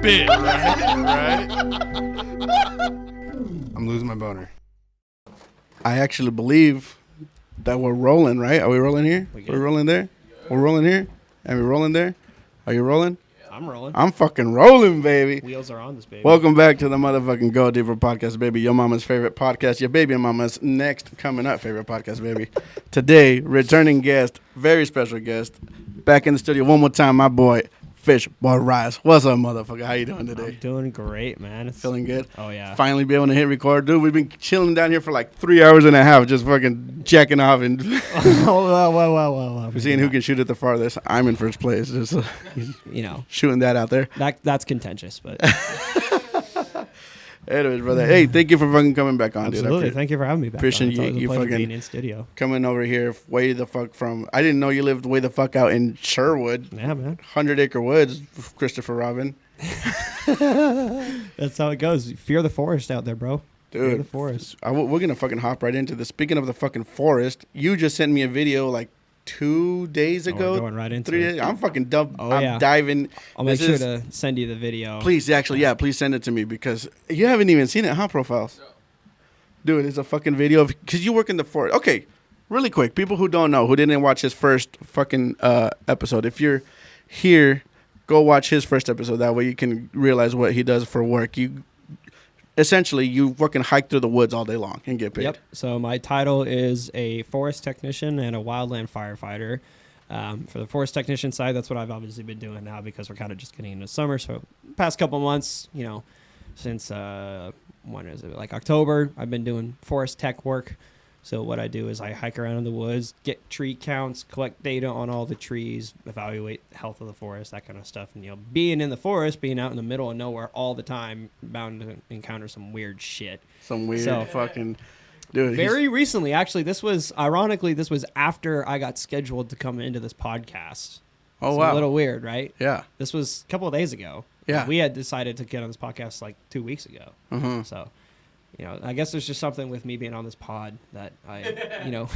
bit, right? I'm losing my boner. I actually believe that we're rolling, right? Are we rolling here? We're rolling there? We're rolling here? And we're rolling there? Are you rolling? I'm rolling. I'm fucking rolling, baby. Wheels are on this baby. Welcome back to the motherfucking GoDeeper podcast, baby. Your mama's favorite podcast. Your baby and mama's next coming up favorite podcast, baby. Today, returning guest, very special guest. Back in the studio one more time, my boy, FishBoy Rice. What's up, motherfucker? How you doing today? I'm doing great, man. Feeling good? Oh, yeah. Finally be able to hit record. Dude, we've been chilling down here for like 3 hours and a half, just fucking jacking off and Whoa. we're seeing who can shoot it the farthest. I'm in first place. Just shooting that out there. That's contentious, but anyways, brother. Hey, thank you for fucking coming back on, dude. Absolutely. Thank you for having me back. Appreciate you fucking being in studio. Coming over here way the fuck from. I didn't know you lived way the fuck out in Sherwood. Yeah, man. 100-acre woods, Christopher Robin. That's how it goes. Fear the forest out there, bro. Dude, Fear the forest. We're gonna fucking hop right into this. Speaking of the fucking forest, you just sent me a video like 2 days ago. We're going right into 3 it. days. I'm fucking dumb. Oh, I'm yeah. diving. I'll make sure to send you the video. Please, actually, please send it to me because you haven't even seen it, huh, Profiles? No. Dude, it's a fucking video because you work in the forest. Okay, really quick. People who don't know, who didn't watch his first fucking episode, if you're here, go watch his first episode. That way you can realize what he does for work. Essentially, you fucking hike through the woods all day long and get paid. Yep. So my title is a forest technician and a wildland firefighter. For the forest technician side, that's what I've obviously been doing now because we're kind of just getting into summer. So past couple months, since when is it? Like October, I've been doing forest tech work. So what I do is I hike around in the woods, get tree counts, collect data on all the trees, evaluate the health of the forest, that kind of stuff. And being in the forest, being out in the middle of nowhere all the time, bound to encounter some weird shit. Some weird fucking dude. Very recently, actually, this was after I got scheduled to come into this podcast. Oh, it's wow. A little weird, right? Yeah. This was a couple of days ago. Yeah. We had decided to get on this podcast like 2 weeks ago. Mm-hmm. So, I guess there's just something with me being on this pod that I,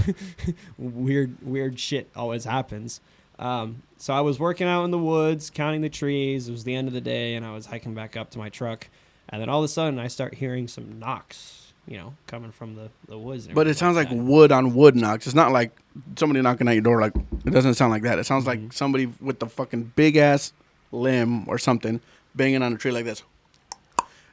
weird shit always happens. So I was working out in the woods, counting the trees. It was the end of the day, and I was hiking back up to my truck. And then all of a sudden, I start hearing some knocks, coming from the woods. But it sounds like wood on wood knocks. It's not like somebody knocking at your door. Like, it doesn't sound like that. It sounds like somebody with the fucking big-ass limb or something banging on a tree like this.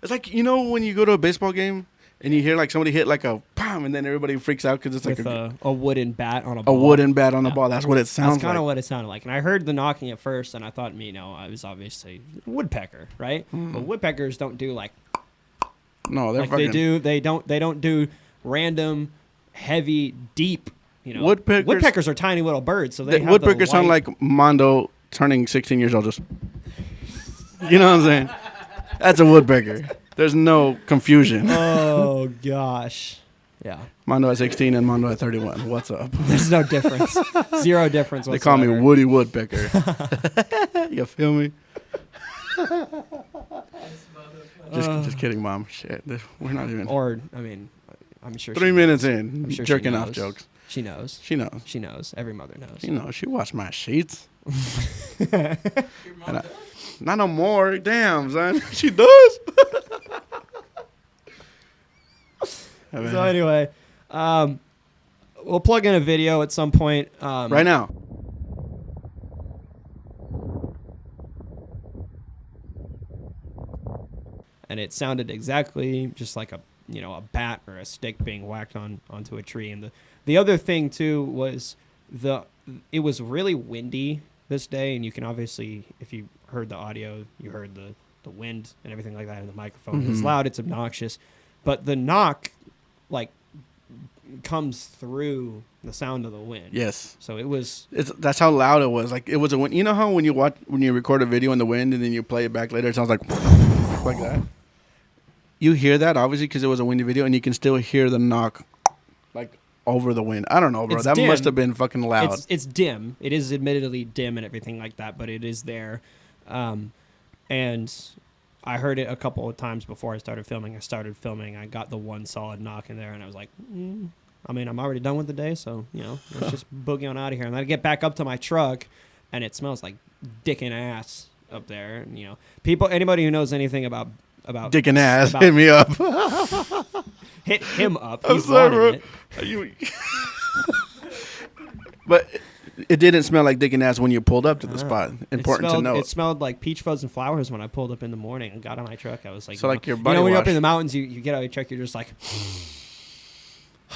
It's like, when you go to a baseball game and you hear like somebody hit like a pam, and then everybody freaks out because it's like a wooden bat on a ball. A wooden bat on the ball. That's what it sounds like. That's kind of what it sounded like. And I heard the knocking at first, and I thought, I was obviously a woodpecker, right? But woodpeckers don't do like. No, they're like fucking. They don't do random, heavy, deep. Woodpeckers are tiny little birds, so they have woodpeckers sound like Mondo turning 16 years old. Just. You know what I'm saying? That's a woodpecker. There's no confusion. Oh, gosh. Yeah. Mondo at 16 and Mondo at 31. What's up? There's no difference. Zero difference whatsoever. They call me Woody Woodpecker. You feel me? Just kidding, Mom. Shit. We're not even. I'm sure 3 minutes in. I'm sure jerking off jokes. She knows. She knows. She knows. Every mother knows. She knows. She washed my sheets. Not no more. Damn, son. She does. So anyway, we'll plug in a video at some point. Right now. And it sounded exactly just like a bat or a stick being whacked onto a tree. And the other thing too was it was really windy this day, and you can obviously, if you heard the audio, you heard the wind and everything like that in the microphone. It's loud, it's obnoxious, but the knock comes through the sound of the wind. Yes. So that's how loud it was. Like it was a wind. You know how when you record a video in the wind and then you play it back later, it sounds like that. You hear that obviously because it was a windy video, and you can still hear the knock like over the wind. I don't know, bro. It's that dim. Must have been fucking loud. It's dim. It is admittedly dim and everything like that, but it is there. And I heard it a couple of times before I started filming. I got the one solid knock in there, and I was like, I'm already done with the day, so, let's just boogie on out of here. And then I get back up to my truck, and it smells like dick and ass up there. And, you know, anybody who knows anything about dick and ass, hit me up. Hit him up. I'm He's sorry, wanting it. But it didn't smell like dick and ass when you pulled up to the spot. Important to note. It smelled like peach fuzz and flowers when I pulled up in the morning and got on my truck. I was like, so like your body when wash. you're up in the mountains, you get out of your truck, you're just like,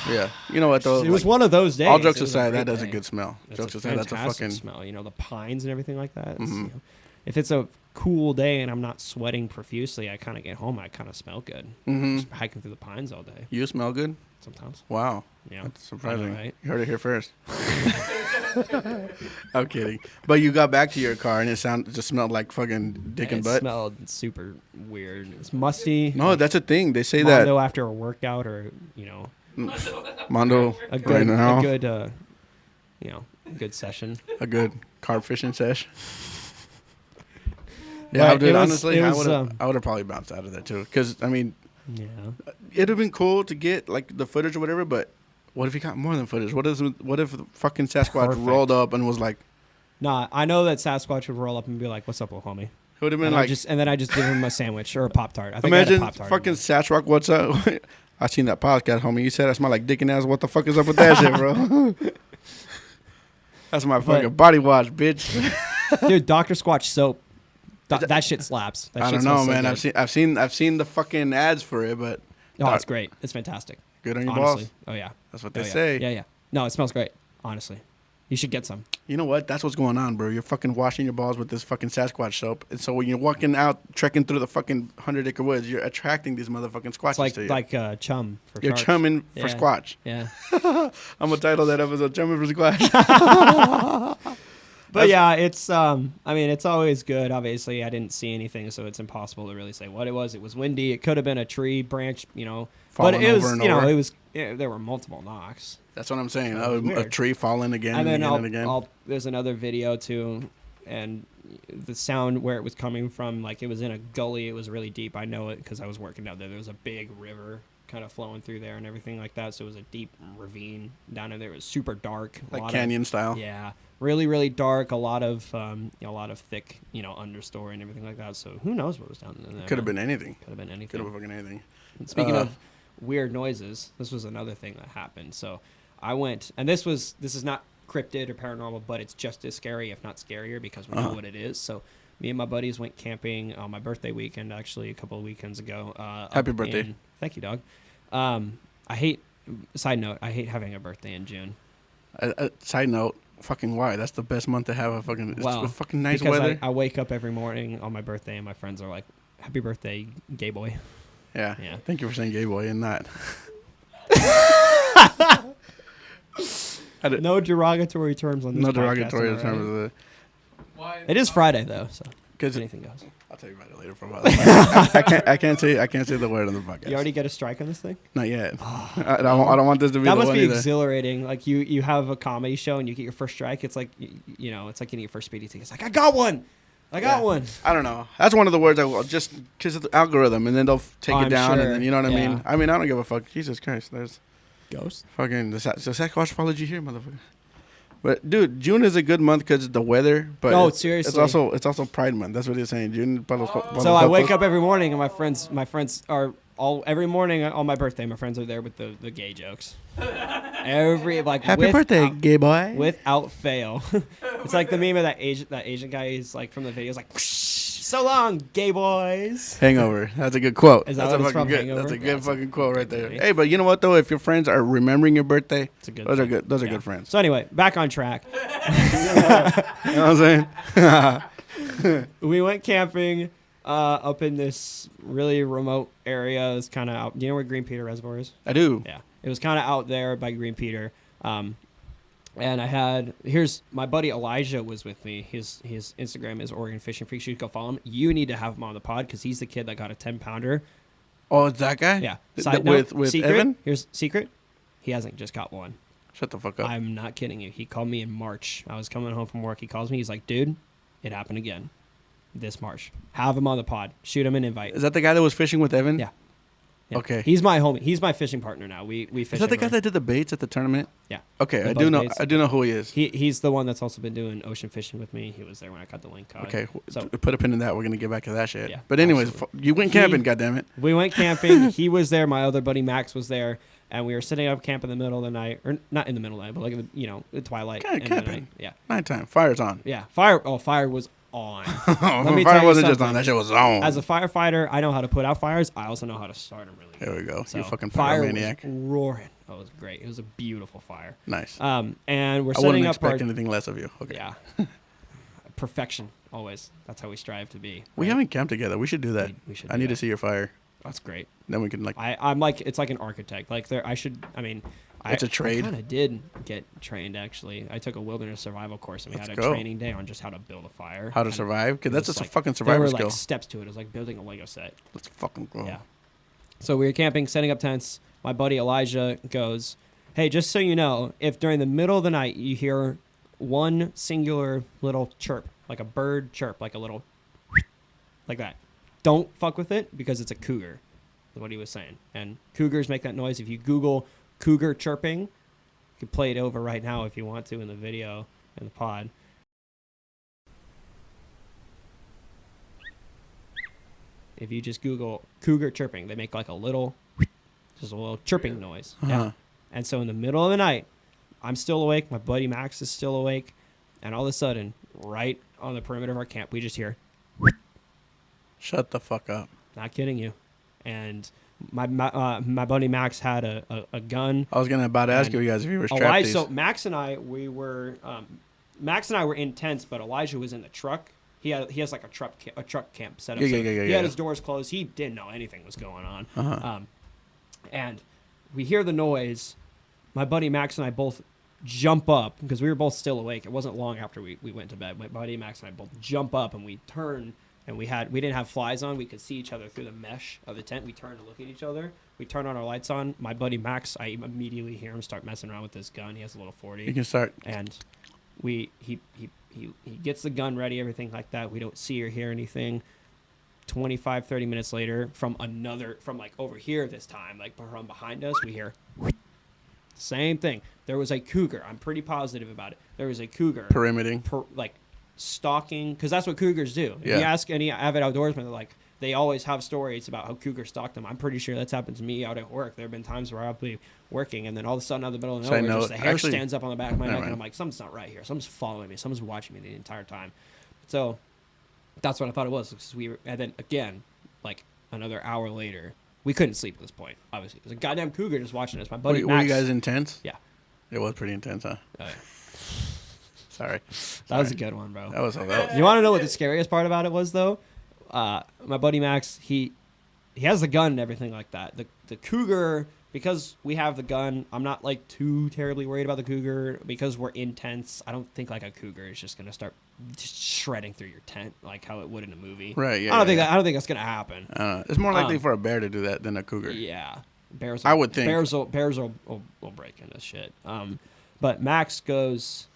yeah. You know what though? It was one of those days. All jokes aside, that does a good smell. Jokes aside, that's a fucking smell. You know, the pines and everything like that. You know, if it's a cool day and I'm not sweating profusely, I kind of get home, I kind of smell good. Just hiking through the pines all day. You smell good? Sometimes. Wow. Yeah. That's surprising. Know, right? You heard it here first. I'm kidding. But you got back to your car and it just smelled like fucking dick and butt? It smelled super weird. It's musty. No, that's a thing. They say Mondo after a workout or, you know. Mondo a good, right now. A good, you know, good session. A good carp fishing sesh. Yeah, dude, honestly, I would have probably bounced out of there too. Because, I mean, it'd have been cool to get like the footage or whatever, but what if you got more than footage? What if the fucking Sasquatch rolled up and was like... Nah, I know that Sasquatch would roll up and be like, "What's up, little homie?" It would have been and then I just give him a sandwich or a Pop-Tart. I think imagine I had a Pop-Tart fucking Sasquatch, what's up? I seen that podcast, homie. You said I smell like dick and ass. What the fuck is up with that shit, bro? That's my fucking body wash, bitch. Dude, Dr. Squatch soap. That shit slaps. I don't know, man. I've seen the fucking ads for it, but it's great. It's fantastic. Good on your honestly. balls. Oh yeah. That's what they say. Yeah. No, it smells great. Honestly, you should get some. You know what? That's what's going on, bro. You're fucking washing your balls with this fucking Sasquatch soap, and so when you're walking out, trekking through the fucking 100-acre woods, you're attracting these motherfucking squatches to you. It's like chum for You're sharks. chumming for Squatch. Yeah. I'm gonna title that episode "Chumming for Squatch." But yeah, it's I mean, it's always good. Obviously, I didn't see anything, so it's impossible to really say what it was. It was windy. It could have been a tree branch, you know. Falling but it was, over and you know, over. it was. There were multiple knocks. That's what I'm saying. Weird. A tree falling again and then again and again. There's another video too, and the sound where it was coming from, like it was in a gully. It was really deep. I know it because I was working down there. There was a big river kind of flowing through there and everything like that. So it was a deep ravine down in there. It was super dark, like canyon style. Yeah, really, really dark. A lot of thick, understory and everything like that. So who knows what was down in there? Could have been anything. Could have been anything. Could have fucking anything. And speaking of weird noises, this was another thing that happened. So I went, and this is not cryptid or paranormal, but it's just as scary, if not scarier, because we know what it is. So me and my buddies went camping on my birthday weekend, actually a couple of weekends ago. Happy birthday. Thank you, dog. I hate having a birthday in June. Side note, fucking why? That's the best month to have a fucking, it's fucking nice because weather. I wake up every morning on my birthday and my friends are like, happy birthday, gay boy. Yeah. Thank you for saying gay boy and not. No derogatory terms on this podcast. No derogatory terms. It is Friday though, so anything goes. I'll tell you about it later. For a while. I can't say the word on the podcast. You already get a strike on this thing? Not yet. I don't want this to be. That must be either. Exhilarating. Like you have a comedy show and you get your first strike. It's like it's like getting your first speeding ticket. It's like I got one. I don't know. That's one of the words I will just because of the algorithm, and then they'll take it down, and then you know what I mean. I mean, I don't give a fuck. Jesus Christ, there's ghosts. Fucking the Sasquatch followed you here, motherfucker. But dude, June is a good month because of the weather. But seriously, it's also Pride Month. That's what he's saying. June. So I wake up every morning and my friends are every morning on my birthday. My friends are there with the gay jokes. Happy birthday, gay boy. Without fail, it's like the meme of that Asian guy. He's like from the video. He's like, so long, gay boys. Hangover. That's a good quote. Is that that's what it's from? Good. Hangover? That's a good fucking quote right there. Funny. Hey, but you know what though? If your friends are remembering your birthday, it's a good. Those are good. Those are good friends. So anyway, back on track. You know what I'm saying? We went camping up in this really remote area. It's kind of out. Do you know where Green Peter Reservoir is? I do. Yeah. It was kind of out there by Green Peter. And here's my buddy Elijah was with me. His Instagram is Oregon Fishing Freak. You should go follow him. You need to have him on the pod because he's the kid that got a 10-pounder. Oh, it's that guy? Yeah. Side note, with secret, Evan? Here's secret. He hasn't just got one. Shut the fuck up. I'm not kidding you. He called me in March. I was coming home from work. He calls me. He's like, dude, it happened again this March. Have him on the pod. Shoot him an invite. Is that the guy that was fishing with Evan? Yeah. Yeah. Okay. He's my homie. He's my fishing partner now. We fish. Is that the guy everywhere. that did the baits at the tournament? Yeah. Okay, The I do buzz know. baits. I do know who he is. He's the one that's also been doing ocean fishing with me. He was there when I caught the link cod. Okay, So put a pin in that. We're gonna get back to that shit. Yeah, but anyways, absolutely. you went camping. Goddammit. we went camping. He was there. My other buddy Max was there, and we were setting up camp in the middle of the night, or not in the middle of the night, but like in the, the twilight. Kinda end of the camping. night. Yeah. Nighttime. Fire's on. Yeah. Fire. Oh, fire was on. Let me fire tell you wasn't just something. on. That shit was on. As a firefighter, I know how to put out fires. I also know how to start them really good. There we go. So You fucking fire pyromaniac. was roaring. Oh, it was great. It was a beautiful fire. Nice. And we're I setting wouldn't up expect our anything less of you. Okay. yeah perfection always. That's how we strive to be. We right? haven't camped together. We should do that. We should. I do need to that. see your fire. That's great. Then we can like. I'm like it's like an architect. Like there, I should. I mean, It's a trade. I kind of did get trained actually. I took a wilderness survival course and we Let's had a go. training day on just how to build a fire. How to And survive? Because it that's was just a like- fucking There survival were skill. like steps to it. It was like building a Lego set. Let's fucking go. Yeah. So we were camping, setting up tents. My buddy Elijah goes, "Hey, just so you know, if during the middle of the night you hear one singular little chirp, like a bird chirp, like a little like that, don't fuck with it because it's a cougar." Is what he was saying. And cougars make that noise. If you Google cougar chirping, you can play it over right now if you want to in the video in the pod. If you just Google cougar chirping, they make like a little, just a little chirping noise. Uh-huh. Yeah. And so in the middle of the night, I'm still awake. My buddy Max is still awake. And all of a sudden, right on the perimeter of our camp, we just hear, Shut the fuck up. not kidding you. And my buddy Max had a gun. I was gonna about to ask And you guys if you were strapped. Elijah, these. so Max and I were in tents, but Elijah was in the truck. He has like a truck camp set up. Yeah, So yeah, yeah, He yeah. had his doors closed. He didn't know anything was going on. Uh-huh. And we hear the noise. My buddy Max and I both jump up because we were both still awake. It wasn't long after we went to bed. My buddy Max and I both jump up and we turn. And we didn't have flies on. We could see each other through the mesh of the tent. We turned to look at each other. We turn on our lights on. My buddy Max, I immediately hear him start messing around with this gun. He has a little 40. You can start. And he gets the gun ready, everything like that. We don't see or hear anything. 25, 30 minutes later, from like over here this time, like from behind us, we hear same thing. There was a cougar. I'm pretty positive about it. There was a cougar. Perimeting. Like stalking, because that's what cougars do. If Yeah. you ask any avid outdoorsman, they're like, they always have stories about how cougars stalk them. I'm pretty sure that's happened to me out at work. There have been times where I'll be working, and then all of a sudden, out of the middle of So I nowhere, know- just the hair actually- stands up on the back of my Never neck, and mind. I'm like, something's not right here. Something's following me. Someone's watching me the entire time. So that's what I thought it was. Because and then again, like another hour later, we couldn't sleep at this point. Obviously, there's a goddamn cougar just watching us. My buddy Were Max. you guys intense? Yeah. It was pretty intense, huh? Oh, yeah. Sorry. That was a good one, bro. That was. You want to know what the scariest part about it was, though? My buddy Max, he has the gun and everything like that. The cougar, because we have the gun, I'm not like too terribly worried about the cougar because we're in tents. I don't think like a cougar is just gonna start just shredding through your tent like how it would in a movie. Right. Yeah. I don't think yeah. I don't think that's gonna happen. It's more likely for a bear to do that than a cougar. Yeah, bears. I would think. bears will break into shit. But Max goes.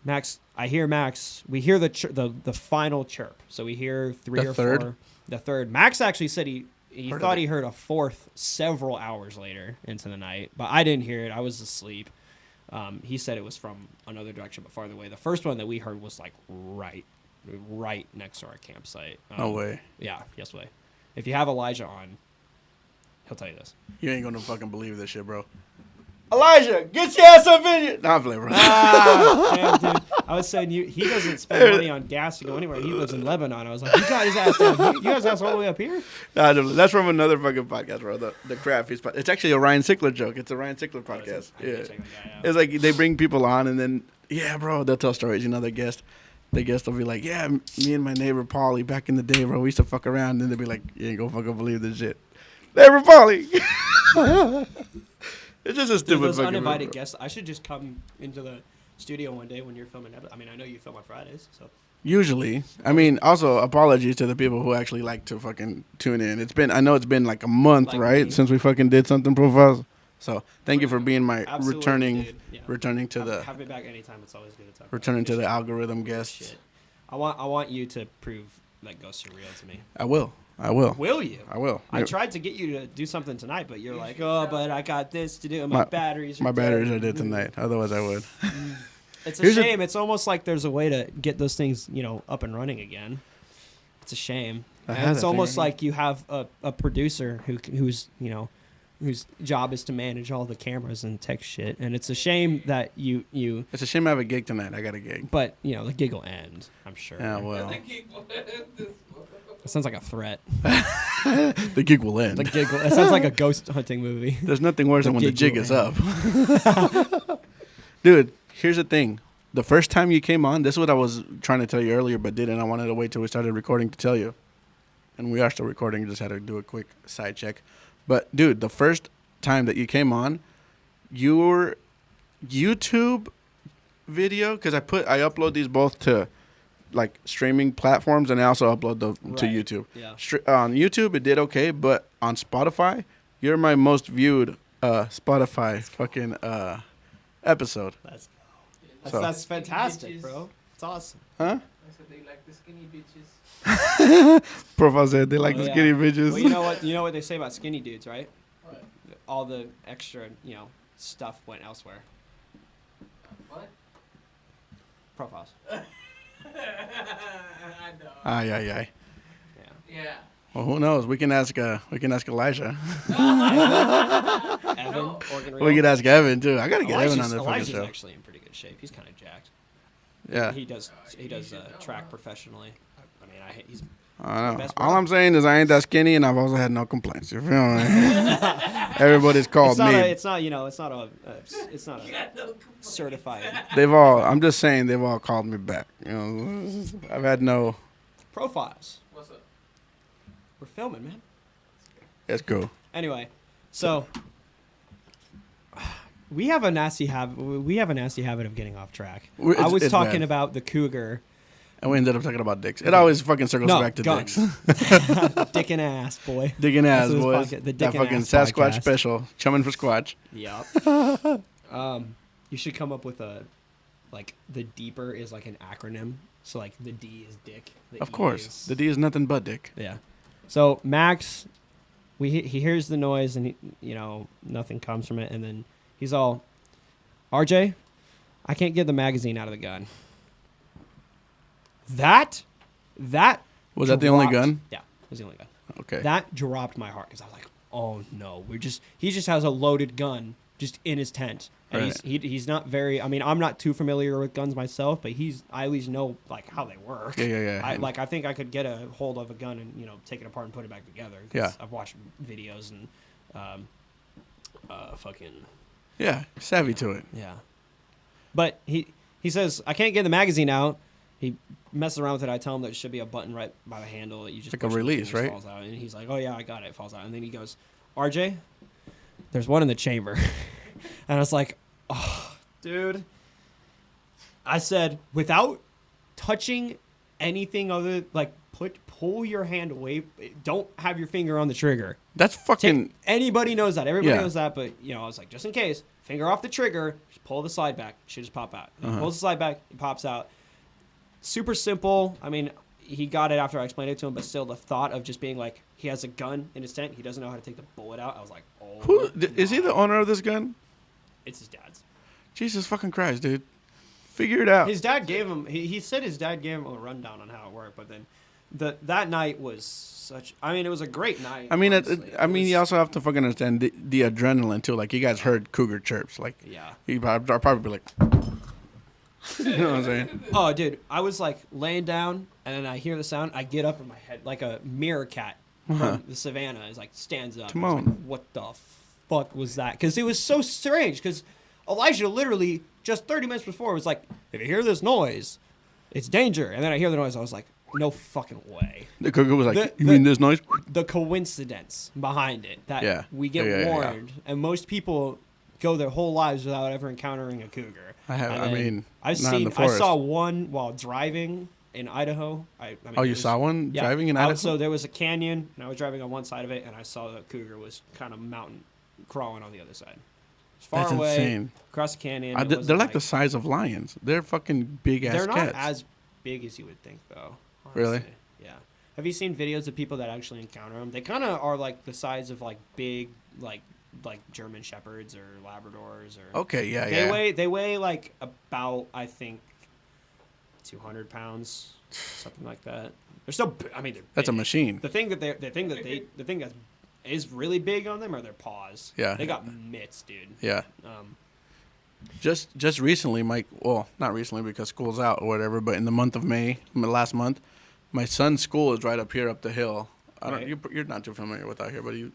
Max, I hear Max. We hear the final chirp. So we hear three The or third? four. The third. Max actually said he Heard thought of it. he heard a fourth several hours later into the night, but I didn't hear it. I was asleep. He said it was from another direction, but farther away. The first one that we heard was like right next to our campsite. No way. Yeah, yes way. If you have Elijah on, he'll tell you this. You ain't gonna fucking believe this shit, bro. Elijah, get your ass up in here. Nah, I'm playing, bro. Damn, dude. I was saying he doesn't spend money on gas to go anywhere. He lives in Lebanon. I was like, he got his ass down here. You guys' ass all the way up here? Nah, that's from another fucking podcast, bro. The Craft Feast. It's actually a Ryan Sickler joke. It's a Ryan Sickler podcast. Yeah. It's like they bring people on and then, yeah, bro, they'll tell stories. You know, the guest will be like, yeah, me and my neighbor Paulie back in the day, bro, we used to fuck around. And then they'll be like, you ain't gonna fucking believe this shit. Neighbor Paulie. It's just a Dude, stupid those fucking uninvited bro. guests. I should just come into the studio one day when you're filming. I mean, I know you film on Fridays, so. Usually. I mean, also, apologies to the people who actually like to fucking tune in. I know it's been like a month, Like right, me. since we fucking did something profiles. So thank you for being my Absolutely, returning dude. Yeah. returning to the Have me back anytime. It's always good to talk. returning to about the this algorithm shit. guests. Shit. I want you to prove that ghosts are real to me. I will. I will. Will you? I will. I tried to get you to do something tonight, but you're like, oh, but I got this to do. And my batteries are dead tonight. Otherwise, I would. It's a shame. It's almost like there's a way to get those things, up and running again. It's a shame. And it's almost like you have a producer who's job is to manage all the cameras and tech shit. And it's a shame that you. It's a shame I have a gig tonight. I got a gig. But the gig will end. I'm sure. Yeah, well. It sounds like a threat. The gig will end. It sounds like a ghost hunting movie. There's nothing worse than when the jig is up. Dude, here's the thing. The first time you came on, this is what I was trying to tell you earlier, but didn't. I wanted to wait till we started recording to tell you. And we are still recording. Just had to do a quick side check. But, dude, the first time that you came on, your YouTube video, because I upload these both to like streaming platforms, and I also upload them to YouTube. Yeah. On YouTube, it did okay, but on Spotify, you're my most viewed Spotify fucking episode. That's fantastic, bro. It's awesome. Huh? I said they like the skinny bitches. Profile said they like the skinny bitches. Well, you know what? You know what they say about skinny dudes, right? What? All the extra, stuff went elsewhere. What? Profiles. I know. Aye. Yeah. Yeah. Well, who knows? We can ask Elijah. Evan, Oregon We could ask Evan too. I gotta get Evan on the fucking Elijah's show. actually in pretty good shape. He's kind of jacked. Yeah. He does track professionally. I mean, he's. I know. Best All bro. I'm saying is I ain't that skinny, and I've also had no complaints. You feel me? Everybody's called me. It's not a certified. I'm just saying they've all called me back. I've had no. Profiles. What's up? We're filming, man. It's cool. Anyway, so we have a nasty habit. We have a nasty habit of getting off track. I was talking bad. about the cougar. And we ended up talking about dicks. It always fucking circles back to guns. dicks. Dick and ass, boy. Dick and ass, That's what boys. this the Dick That and fucking Ass Sasquatch podcast. special. Chumming for Squatch. Yep. You should come up with the deeper is like an acronym. So like the D is dick. The Of E course. is- The D is nothing but dick. Yeah. So Max, he hears the noise and nothing comes from it, and then he's all, RJ, I can't get the magazine out of the gun. That Was that the only dropped- gun? Yeah, it was the only gun. Okay. That dropped my heart because I was like, oh no, he just has a loaded gun just in his tent. And Right. he's not very, I mean, I'm not too familiar with guns myself, but I at least know like how they work. Yeah. I think I could get a hold of a gun and take it apart and put it back together. 'Cause Yeah. I've watched videos and fucking Yeah, savvy to it. yeah. But he says I can't get the magazine out. He messes around with it. I tell him that it should be a button right by the handle that you just Like a push it, release, and it right? Falls out. And he's like, oh yeah, I got it. It falls out. And then he goes, RJ, there's one in the chamber. And I was like, oh, dude. I said, without touching anything other, like pull your hand away. Don't have your finger on the trigger. That's fucking. Anybody knows that. Everybody Yeah. knows that. But, I was like, just in case, finger off the trigger, just pull the slide back. It should just pop out. He pulls the slide back, it pops out. Super simple. I mean, he got it after I explained it to him, but still the thought of just being like, he has a gun in his tent. He doesn't know how to take the bullet out. I was like, oh. Is he the owner of this gun? It's his dad's. Jesus fucking Christ, dude. Figure it out. His dad gave him, he said his dad gave him a rundown on how it worked, but then that night was such, I mean, it was a great night. I mean, honestly. you also have to fucking understand the adrenaline too. Like, you guys heard cougar chirps. Like, Yeah. I'd probably be like, you know what I'm saying? Oh, dude, I was like laying down, and then I hear the sound. I get up in my head like a meerkat from the savannah is like stands up. Come I was on. like, what the fuck was that? Because it was so strange. Because Elijah literally just 30 minutes before was like, if you hear this noise, it's danger. And then I hear the noise. I was like, no fucking way. The cougar was like, The- you mean this noise? The coincidence behind it that Yeah. we get Yeah. warned, and most people go their whole lives without ever encountering a cougar. I have. And I then mean, I've not in seen. the I forest. saw one while driving in Idaho. I mean, Oh, it you was- saw one yeah. driving in Idaho? So there was a canyon, and I was driving on one side of it, and I saw the cougar was kind of mountain crawling on the other side. It's far That's away, insane. across the canyon. It They're wasn't like the size of lions. They're fucking big ass They're not cats. as big as you would think, though. Really? honestly. Yeah. Have you seen videos of people that actually encounter them? They kind of are like the size of like big like German shepherds or Labradors or. Okay, yeah, They weigh like about I think 200 pounds, something like that. They're still. I mean, they're That's a big. machine. The thing that is really big on them are their paws. Yeah. They got mitts, dude. Yeah. Um, Just recently, Mike. Well, not recently because school's out or whatever. But in the month of May, last month, my son's school is right up here, up the hill. I don't. Right. You're not too familiar with out here, but you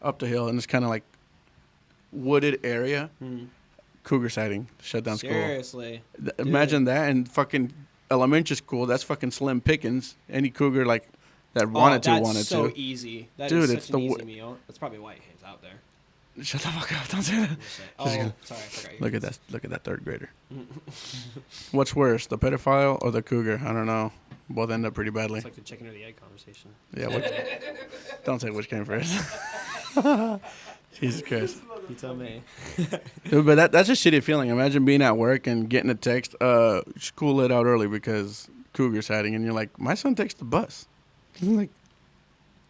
up the hill, and it's kind of like wooded area. Cougar sighting. Shut down school. Seriously. Imagine that, and fucking elementary school. That's fucking slim pickings. Any cougar like that wanted to. That's so easy. That Dude, is it's such an the easy meal. That's probably why he hangs out there. Shut the fuck up! Don't say that. Oh, sorry, I forgot. Look at that! Look at that third grader. What's worse, the pedophile or the cougar? I don't know. Both end up pretty badly. It's like the chicken or the egg conversation. Yeah. Don't say which came first. Jesus Christ. You tell me. Dude, but that's a shitty feeling. Imagine being at work and getting a text, school let out early because cougar sighting, and you're like, my son takes the bus. Like,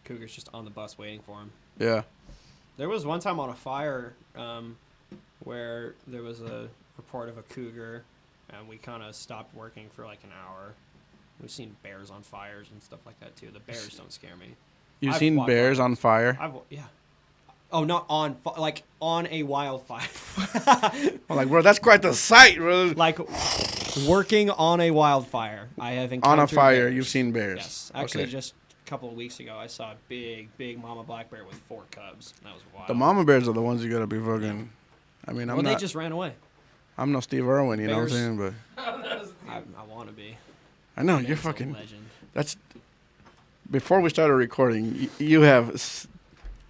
Cougar's just on the bus waiting for him. yeah. There was one time on a fire where there was a report of a cougar, and we kind of stopped working for like an hour. We've seen bears on fires and stuff like that too. The bears don't scare me. You've I've seen walked bears on- on fire? Yeah. Oh, not on like on a wildfire. I'm like, bro, that's quite the sight, bro. Like working on a wildfire. I have encountered On a fire, bears. you've seen bears. Yes, actually, Okay. just a couple of weeks ago, I saw a big mama black bear with 4 cubs. That was wild. The mama bears are the ones you gotta be fucking. I mean, Well, they just ran away. I'm no Steve Irwin, you know what I'm Bears. saying? But I want to be. I know Man's you're a fucking. legend. That's. Before we started recording, you have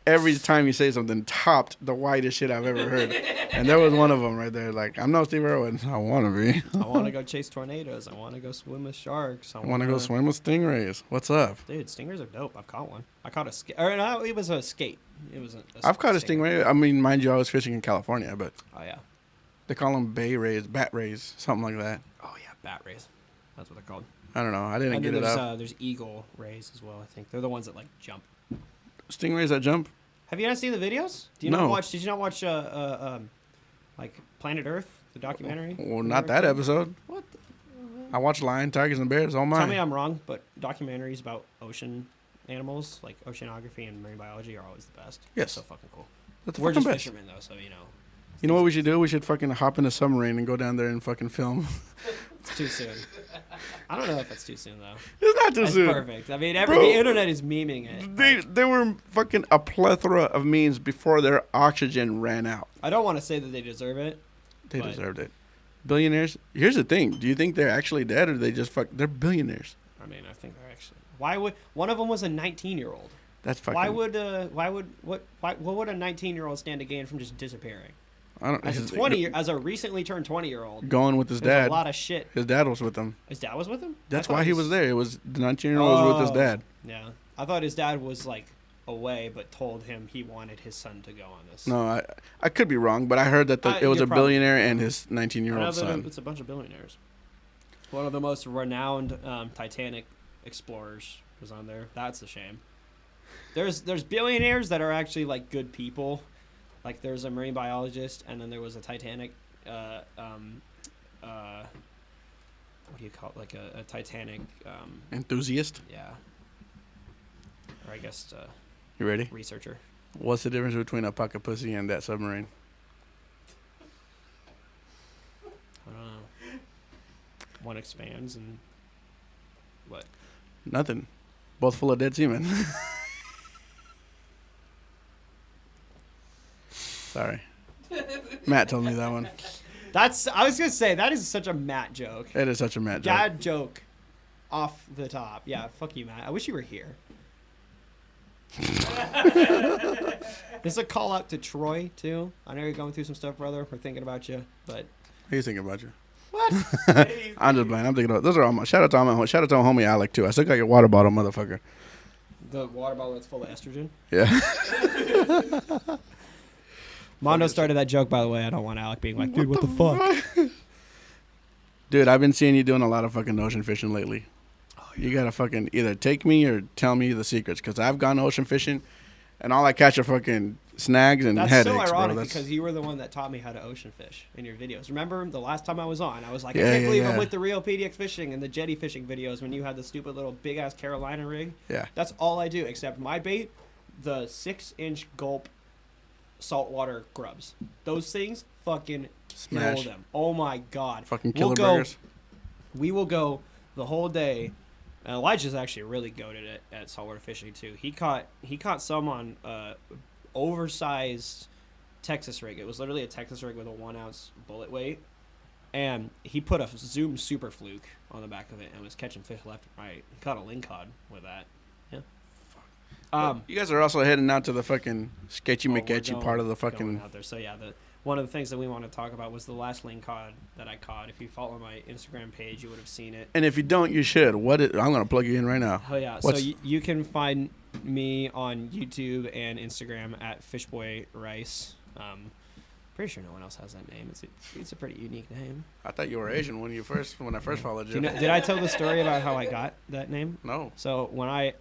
every time you say something topped the whitest shit I've ever heard, and there was one of them right there. Like, I'm no Steve Irwin. I want to be. I want to go chase tornadoes. I want to go swim with sharks. I want to go swim with stingrays. What's up? Dude, stingrays are dope. I've caught one. I caught a skate. Or no, it was a skate. It wasn't. I've caught a stingray. I mean, mind you, I was fishing in California, but Oh yeah. they call them bay rays, bat rays, something like that. Oh yeah, bat rays. That's what they're called. I don't know. I didn't And get then it there's up. there's eagle rays as well. I think they're the ones that like jump. Stingrays that jump? Have you not seen the videos? Did you No. not watch like Planet Earth, the documentary? Well, not that episode. What? I watch lion, tigers, and bears all mine. Tell me I'm wrong, but documentaries about ocean animals, like oceanography and marine biology, are always the best. Yes. So fucking cool. That's the We're fucking just best. fishermen though, so you know. You know what we should do? We should fucking hop in a submarine and go down there and fucking film. It's too soon. I don't know if it's too soon though. It's not too That's soon. perfect. I mean, Bro. the internet is memeing it. They were fucking a plethora of memes before their oxygen ran out. I don't want to say that they deserve it. They But- deserved it. Billionaires. Here's the thing. Do you think they're actually dead or they just they're billionaires? I mean, I think they're actually. Why would one of them was a 19-year-old? That's fucking. Why would what would a 19-year-old stand to gain from just disappearing? I don't. As a recently turned 20-year-old, going with his there's dad. a lot of shit. His dad was with him. His dad was with him. That's I thought why he was there. It was the 19-year-old was with his Oh. dad. Yeah, I thought his dad was like away, but told him he wanted his son to go on this. No, I could be wrong, but I heard that it was you're a probably- billionaire and his I know 19-year-old that son. it's a bunch of billionaires. One of the most renowned Titanic explorers was on there. That's a shame. There's billionaires that are actually like good people. Like there's a marine biologist, and then there was a Titanic. What do you call it? Like a Titanic? Enthusiast. Yeah. Or I guess You ready? researcher. What's the difference between a pocket pussy and that submarine? I don't know. One expands and what? Nothing. Both full of dead semen. Sorry. Matt told me that one. I was gonna say that is such a Matt joke. It is such a Matt joke. Dad joke off the top. Yeah, fuck you, Matt. I wish you were here. This is a call out to Troy too. I know you're going through some stuff, brother. We're thinking about you, but He's thinking about you. what? I'm just playing. I'm thinking about those are all my shout out to all my shout out to my homie Alec too. I still got your water bottle, motherfucker. The water bottle that's full of estrogen. Yeah. Mondo started that joke, by the way. I don't want Alec being like, dude, what the fuck? Dude, I've been seeing you doing a lot of fucking ocean fishing lately. Oh You gotta fucking either take me or tell me the secrets, because I've gone ocean fishing, and all I catch are fucking snags and That's headaches, so ironic bro. because you were the one that taught me how to ocean fish in your videos. Remember the last time I was on, I was like, I Yeah, can't yeah, believe I'm yeah. with the real PDX fishing and the jetty fishing videos when you had the stupid little big ass Carolina rig. Yeah. That's all I do, except my bait, the 6-inch gulp saltwater grubs. Those things fucking Smash. kill them. Oh my god. Fucking We'll killer go- burgers. We will go the whole day. And Elijah's actually really goated at saltwater fishing too. He caught some on oversized Texas rig. It was literally a Texas rig with a 1 ounce bullet weight, and he put a Zoom Super Fluke on the back of it and was catching fish left and right. He caught a lingcod with that. Yeah. You guys are also heading out to the fucking sketchy Oh, we're McKetchy going- part of the going fucking. out there. So yeah, one of the things that we want to talk about was the last lingcod that I caught. If you follow my Instagram page, you would have seen it. And if you don't, you should. I'm gonna plug you in right now. Oh yeah, What's- so you can find me on YouTube and Instagram at FishBoy Rice. Pretty sure no one else has that name. It's a pretty unique name. I thought you were Asian when I first followed Do you. you know, did I tell the story about how I got that name? No. So when I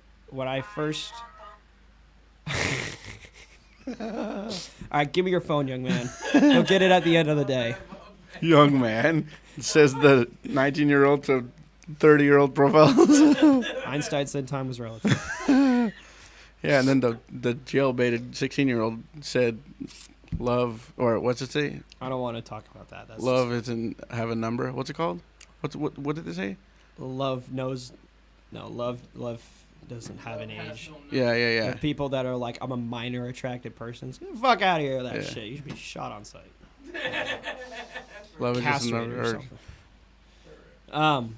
first. All right, give me your phone, young man. You'll get it at the end of the day. Young man. It says the 19-year-old to 30-year-old profiles. Einstein said time was relative. Yeah, and then the jail-baited 16-year-old said love, or what's it say? I don't want to talk about that. That's Love isn't have a number. What's it called? What did they say? love knows. No, love doesn't have an age. Yeah. The people that are like, I'm a minor attracted person. Get the fuck out of here with that Yeah. shit. You should be shot on sight. Love is just a Castrated number. or something.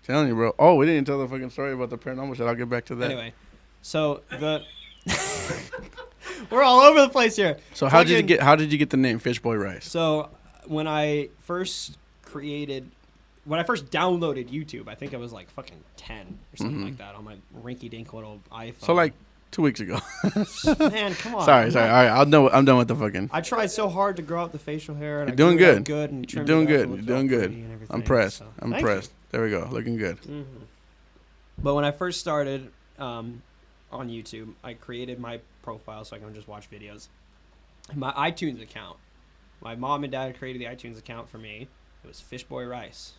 Telling you, bro. Oh, we didn't tell the fucking story about the paranormal shit. I'll get back to that. Anyway, so we're all over the place here. So how did Fucking- you get the name FishBoy Rice? So when I first downloaded YouTube, I think I was like fucking 10 or something Mhm. like that on my rinky-dink little iPhone. So like 2 weeks ago. man, come on. sorry. I'm All not- right, I'm done with the fucking. I tried so hard to grow out the facial hair. And You're I doing grew it out good. good and You're trimmed doing it up good. and You're looked doing all good. pretty and everything, I'm impressed. so I'm thank you. impressed. There we go. Looking good. Mhm. But when I first started on YouTube, I created my profile so I can just watch videos. My iTunes account, my mom and dad created the iTunes account for me. It was FishBoy Rice.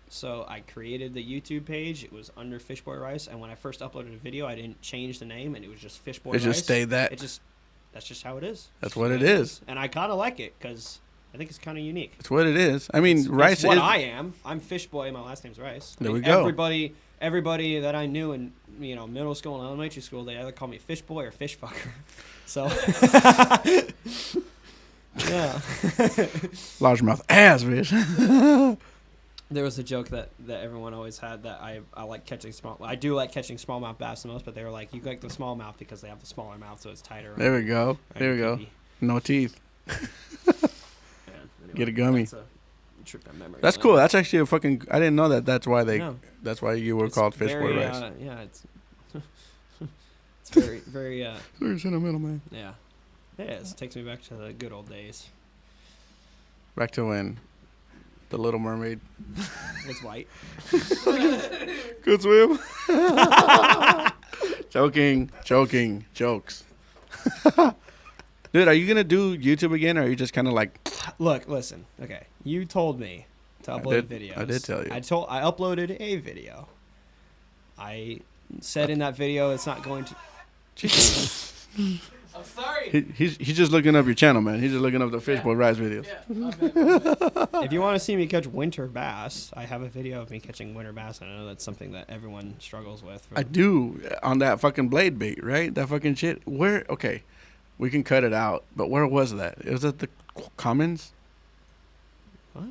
So I created the YouTube page. It was under FishBoy Rice, and when I first uploaded a video, I didn't change the name, and it was just FishBoy Rice. It just stayed that. That's just how it is. That's It's what just it is. And I kind of like it because I think it's kind of unique. That's what it is. I mean, It's Rice what is. I am. I'm FishBoy. My last name's Rice. There we go. Everybody that I knew in middle school and elementary school, they either call me FishBoy or Fishfucker. So yeah. Largemouth ass, bitch. There was a joke that everyone always had that I like catching small. I do like catching smallmouth bass the most, but they were like, you like the smallmouth because they have the smaller mouth, so it's tighter. There we go. There we go. No teeth. Get a gummy. That's a trip down memory That's lane. cool. That's actually a fucking. I didn't know that. That's why they. No. That's why you were It's called very, FishBoy Rice. yeah, it's it's very very Very sentimental, man. yeah. It is. It takes me back to the good old days. Back to when the Little Mermaid It's white. could swim. Joking, jokes. Dude, are you gonna do YouTube again, or are you just kind of like? Look, listen. Okay, you told me to upload videos. I did tell you. I uploaded a video. I said in that video it's not going to. I'm sorry. He's just looking up your channel, man. He's just looking up the FishBoy Rice videos. Yeah, If you want to see me catch winter bass, I have a video of me catching winter bass. And I know that's something that everyone struggles with. I do on that fucking blade bait, right? That fucking shit. Where? Okay, we can cut it out. But where was that? It was at the Commons. What?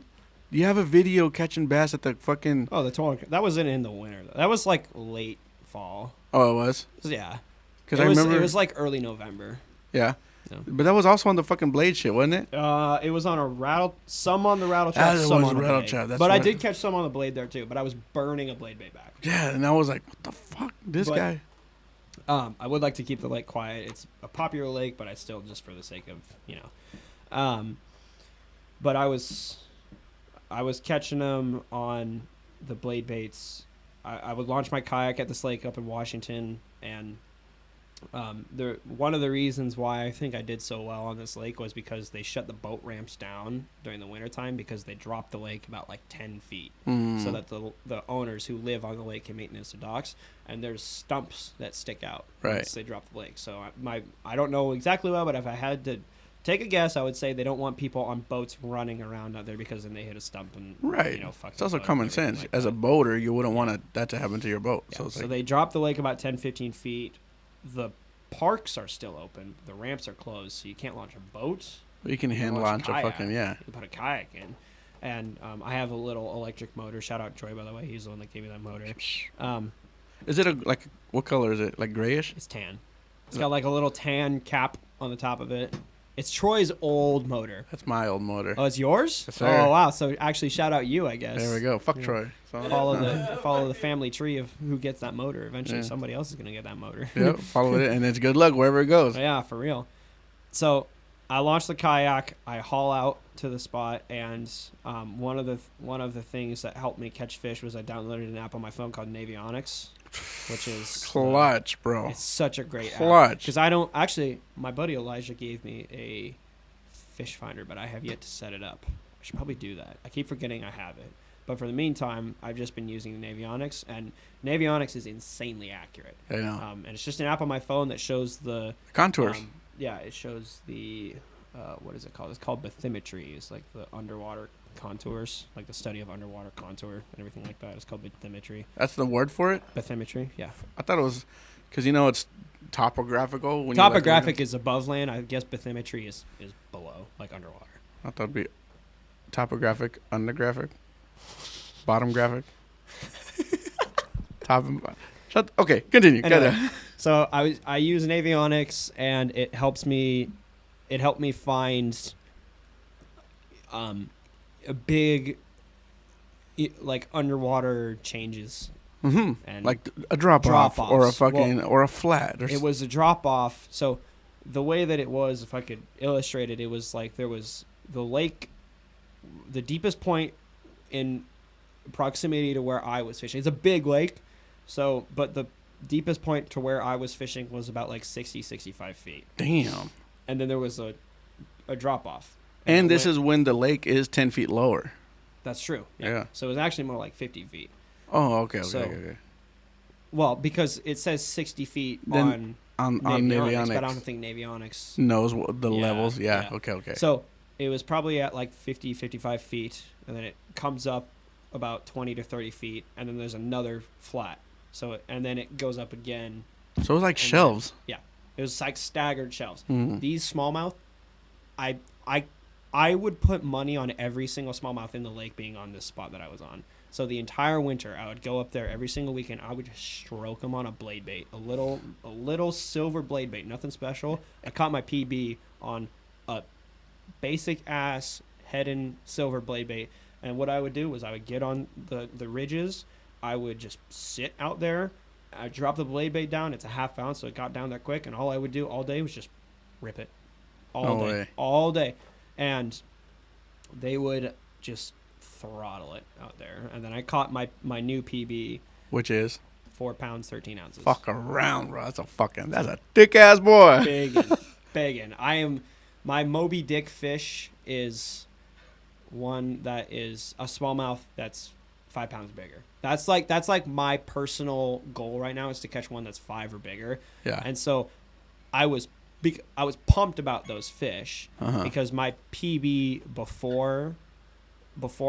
You have a video catching bass at the fucking. Oh, the Torrent. That wasn't in the winter. That was like late fall. Oh, it was. Yeah. Because It I was, remember. it was like early November. Yeah. Yeah. But that was also on the fucking blade shit, wasn't it? It was on some on the rattle trap, it some was on the rattle blade. trap, that's But I right. did catch some on the blade there too. But I was burning a blade bait back. Yeah, and I was like, what the fuck? This But- guy. I would like to keep the lake quiet. It's a popular lake, but I still just for the sake of but I was catching them on the blade baits. I would launch my kayak at this lake up in Washington, and one of the reasons why I think I did so well on this lake was because they shut the boat ramps down during the wintertime because they dropped the lake about like 10 feet so that the owners who live on the lake can maintenance the docks, and there's stumps that stick out once they drop the lake. So I don't know exactly well, but if I had to take a guess, I would say they don't want people on boats running around out there because then they hit a stump and fuck. It's also common sense. Like As a boater, you wouldn't want that to happen to your boat. Yeah. So, They dropped the lake about 10, 15 feet. The parks are still open. The ramps are closed, so you can't launch a boat. you can hand launch a fucking You can put a kayak in. And I have a little electric motor. Shout out Troy, by the way. He's the one that gave me that motor. Is it what color is it? Like grayish? It's tan. It's got like a little tan cap on the top of it. It's Troy's old motor. That's my old motor. Oh, it's yours? Yes, sir. Oh, wow. So actually, shout out you, I guess. There we go. Fuck Troy. So, Follow the family tree of who gets that motor. Eventually, somebody else is going to get that motor. Yep, follow it, and it's good luck wherever it goes. Yeah, for real. So I launched the kayak. I haul out to the spot, and one of the things that helped me catch fish was I downloaded an app on my phone called Navionics, which is clutch, bro. It's such a great clutch. Because I don't actually. My buddy Elijah gave me a fish finder, but I have yet to set it up. I should probably do that. I keep forgetting I have it. But for the meantime, I've just been using Navionics, and Navionics is insanely accurate. I know. And it's just an app on my phone that shows the contours. It shows the what is it called? It's called bathymetry. It's like the underwater contours, like the study of underwater contour and everything like that. It's called bathymetry. That's the word for it? Bathymetry, yeah. I thought it was because it's topographical. Topographic is above land. I guess bathymetry is below, like underwater. I thought it'd be topographic, undergraphic, bottom graphic, top and bottom. Okay, continue. Anyway, so I use Navionics, and it helped me find a big like underwater changes. Mm-hmm. And like a drop off or a fucking or a flat. It was a drop off. So the way that it was, if I could illustrate it, it was like there was the lake, the deepest point in proximity to where I was fishing. It's a big lake. So, but the deepest point to where I was fishing was about like 60, 65 feet. Damn. And then there was a drop off. And this is when the lake is 10 feet lower. That's true. Yeah. So it was actually more like 50 feet. Oh, okay. Well, because it says 60 feet on Navionics, but I don't think Navionics knows the levels. Yeah. Okay. So it was probably at like 50, 55 feet, and then it comes up about 20 to 30 feet, and then there's another flat. And then it goes up again. So it was like shelves. It was like staggered shelves. Mm-hmm. These smallmouth, I would put money on every single smallmouth in the lake being on this spot that I was on. So the entire winter, I would go up there every single weekend. I would just stroke them on a blade bait, a little silver blade bait, nothing special. I caught my PB on a basic ass head and silver blade bait. And what I would do was I would get on the ridges. I would just sit out there. I drop the blade bait down. It's a half ounce, so it got down there quick. And all I would do all day was just rip it all day. And they would just throttle it out there. And then I caught my new PB, which is 4 pounds 13 ounces. Fuck around, bro. That's a thick ass boy. Biggin. My Moby Dick fish is one that is a smallmouth that's 5 pounds bigger. That's like my personal goal right now is to catch one that's 5 or bigger. Yeah. And so I was pumped about those fish because my PB before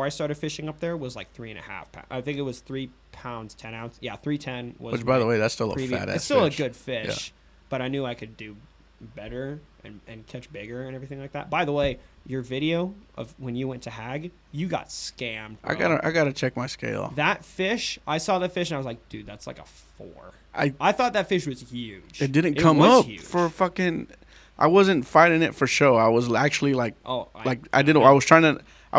I started fishing up there was like 3.5 pounds. I think it was 3 pounds 10 ounces. Yeah, 310 was. Which, by the way, that's still a fat ass. It's still fish. A good fish, but I knew I could do better and catch bigger and everything like that. By the way, your video of when you went to Hag, you got scammed, bro. I gotta check my scale. That fish, I saw the fish and I was like, dude, that's like a 4. I thought that fish was huge. It didn't come up for fucking. I wasn't fighting it for show. I was actually like, I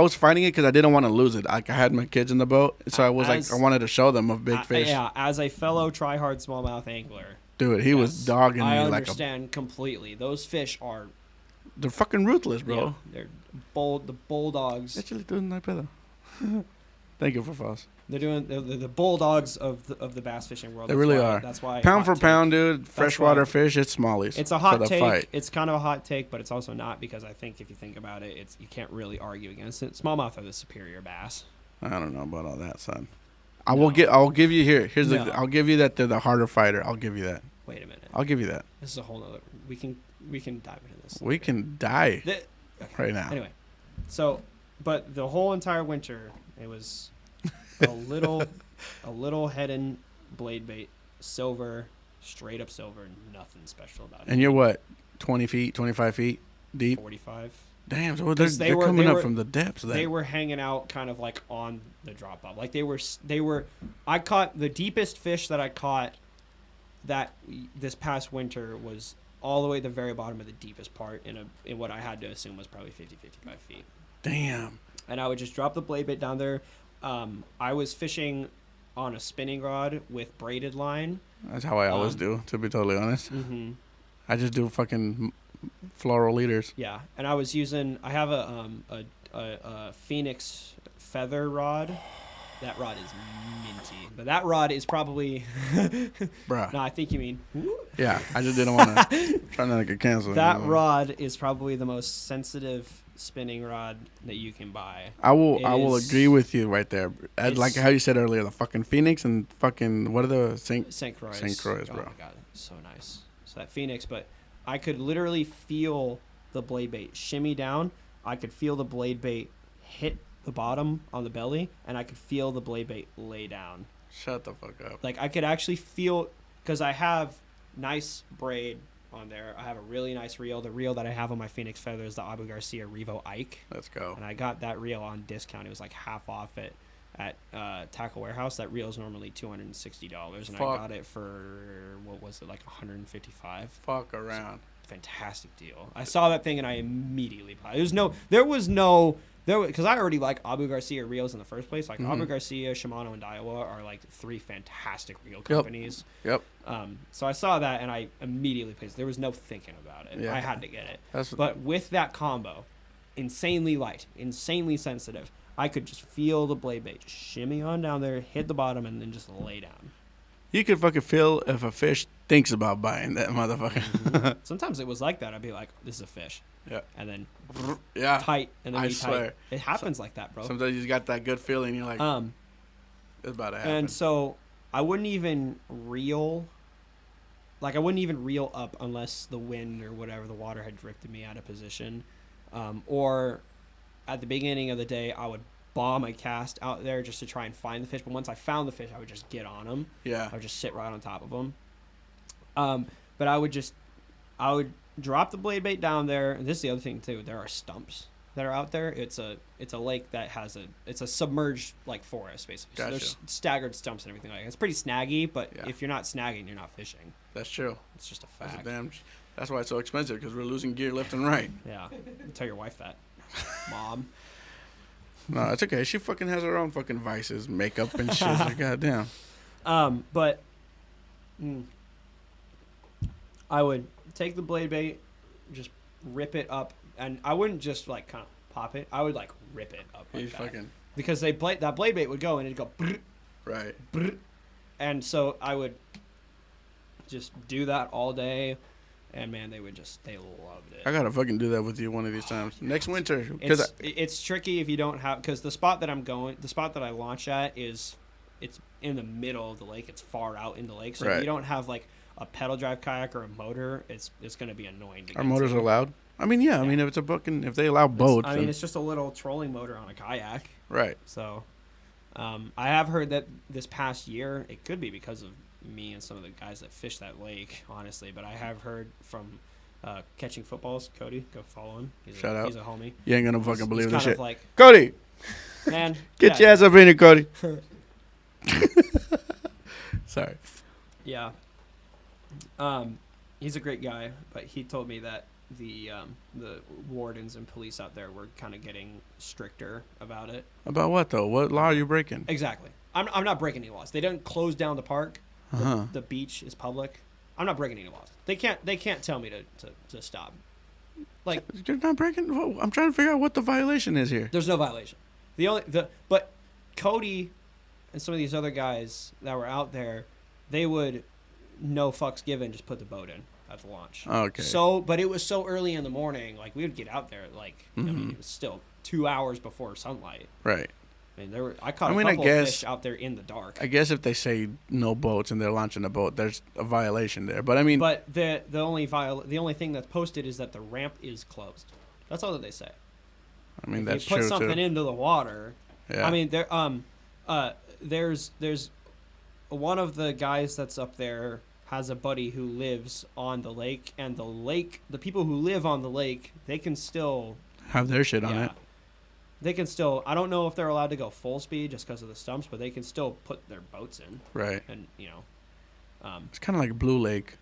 was fighting it because I didn't want to lose it. Like I had my kids in the boat, so I was I wanted to show them a big fish. Yeah, as a fellow try-hard smallmouth angler. Dude, he was dogging me like I understand completely. Those fish they're fucking ruthless, bro. Yeah, they're the bulldogs. Échale tú, no hay pedo. Thank you for false. They're doing the bulldogs of the bass fishing world. They That's really why, are. That's why Pound hot for take. pound, dude. Freshwater why- fish, it's smallies. It's a hot for the take. Fight. It's kind of a hot take, but it's also not because I think if you think about it, you can't really argue against it. Smallmouth are the superior bass. I don't know about all that, son. No. I'll give you here. No. I'll give you that they're the harder fighter. I'll give you that. Wait a minute. I'll give you that. This is a whole nother. We can dive into this. We can die The- right now. Anyway, so but the whole entire winter it was a little head and blade bait, silver, straight up silver, nothing special about it. And you're what? 20 feet, 25 feet deep? 45. Damn, so 'Cause they're they coming up were- from the depths then. They were hanging out kind of like on the drop off. Like they were I caught the deepest fish that I caught this past winter was all the way at the very bottom of the deepest part in what I had to assume was probably 55 feet. Damn. And I would just drop the blade bait down there. I was fishing on a spinning rod with braided line. That's how I always do, to be totally honest. Mm-hmm. I just do fucking floral leaders. Yeah, and I have a Phoenix feather rod. That rod is minty, but that rod is probably. Bruh. No, I think you mean. Yeah, I just didn't want to try not to get canceled. That rod is probably the most sensitive spinning rod that you can buy. I will is- agree with you right there. Like it's- how you said earlier, the fucking Phoenix and fucking what are the St. Croix. St. Croix, bro. Oh my god, so nice. So that Phoenix, but I could literally feel the blade bait shimmy down. I could feel the blade bait hit the bottom on the belly, and I could feel the blade bait lay down. Shut the fuck up. Like I could actually feel, because I have nice braid on there. I have a really nice reel. The reel that I have on my Phoenix feather is the Abu Garcia Revo Ike, Let's go. and I got that reel on discount. It was like half off at Tackle Warehouse. That reel is normally $260, and I Fuck. got it for what was it, like $155. Fuck around. Fantastic deal. I saw that thing and I immediately bought it. Because I already like Abu Garcia reels in the first place. Like Abu Garcia, Shimano, and Daiwa are like three fantastic reel companies. Yep. So I saw that and I immediately placed it. There was no thinking about it. Yeah. I had to get it. That's But with that combo, insanely light, insanely sensitive, I could just feel the blade bait just shimmy on down there, hit the bottom, and then just lay down. you could fucking feel if a fish thinks about biting that motherfucker. Sometimes it was like that. I'd be like, this is a fish. Yeah. And then Yeah. tight, and then I be swear. tight. It happens like that, bro. Sometimes you just got that good feeling. You're like, it's about to happen. And so I wouldn't even reel. Like I wouldn't even reel up unless the wind or whatever, the water had drifted me out of position. Or at the beginning of the day, I would bomb a cast out there just to try and find the fish. But once I found the fish, I would just get on them. Yeah. I would just sit right on top of them. But I would drop the blade bait down there. And this is the other thing too. There are stumps that are out there. It's a lake that has it's a submerged like forest basically. Gotcha. So there's staggered stumps and everything like that. It's pretty snaggy, but Yeah. if you're not snagging, you're not fishing. That's true. It's just a That's fact. that's why it's so expensive, because we're losing gear left and right. Yeah. Tell your wife that, Mom. No, it's okay. She fucking has her own fucking vices, makeup and shit. Like, goddamn. But I would take the blade bait, just rip it up, and I wouldn't just like kind of pop it. I would like rip it up like He's that. fucking Because that blade bait would go and it'd go, right. and so I would just do that all day, and man, they loved it. I gotta fucking do that with you one of these times next winter. Because It's tricky if you don't have, because the spot that I launch at it's in the middle of the lake. It's far out in the lake, so if Right. you don't have like a pedal drive kayak or a motor, it's going to be annoying. To our get motors to. are allowed. I mean, yeah. I mean, if it's a fucking, if they allow boats, I mean, then- it's just a little trolling motor on a kayak. right. So, I have heard that this past year, it could be because of me and some of the guys that fish that lake, honestly. But I have heard from Catching Footballs, Cody, go follow him. Shout out. He's a homie. You ain't gonna He's- fucking believe he's this kind shit. of like, Cody, man, get your ass up in here, Cody. Sorry. Yeah. He's a great guy, but he told me that the wardens and police out there were kind of getting stricter about it. About what though? What law are you breaking? Exactly. I'm not breaking any laws. They don't close down the park. Uh-huh. The beach is public. I'm not breaking any laws. They can't tell me to stop. Like, You're not breaking. I'm trying to figure out what the violation is here. there's no violation. But Cody and some of these other guys that were out there, they would no fucks given just put the boat in at the launch. Okay. So, but it was so early in the morning, like we would get out there like I Mm-hmm. mean it was still 2 hours before sunlight. Right. I mean I caught I a mean, I couple of guess- fish out there in the dark. I guess if they say no boats and they're launching a boat, there's a violation there. But I mean, But the only thing that's posted is that the ramp is closed. That's all that they say. I mean If that's you put true something too. into the water. Yeah. I mean there's one of the guys that's up there has a buddy who lives on the lake, and the people who live on the lake, they can still have their shit on yeah, it. they can still. I don't know if they're allowed to go full speed just because of the stumps, but they can still put their boats in, Right. and It's kind of like Blue Lake.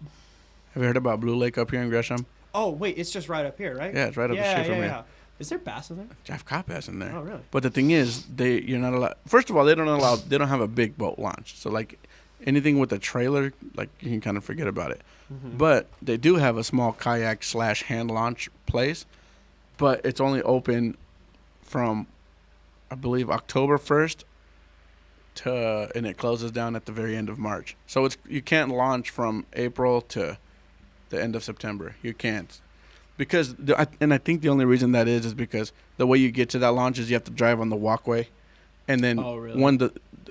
Have you heard about Blue Lake up here in Gresham? Oh wait, it's just right up here, right? Yeah, it's right up the street from here. Yeah. Is there bass in there? I've caught bass in there. Oh really? But the thing is, you're not allowed. First of all, they don't have a big boat launch. So like anything with a trailer, like you can kind of forget about it. Mm-hmm. But they do have a small kayak / hand launch place, but it's only open from, I believe, October 1st and it closes down at the very end of March. So you can't launch from April to the end of September. You can't. Because I think the only reason that is because the way you get to that launch is you have to drive on the walkway, and then Oh, really?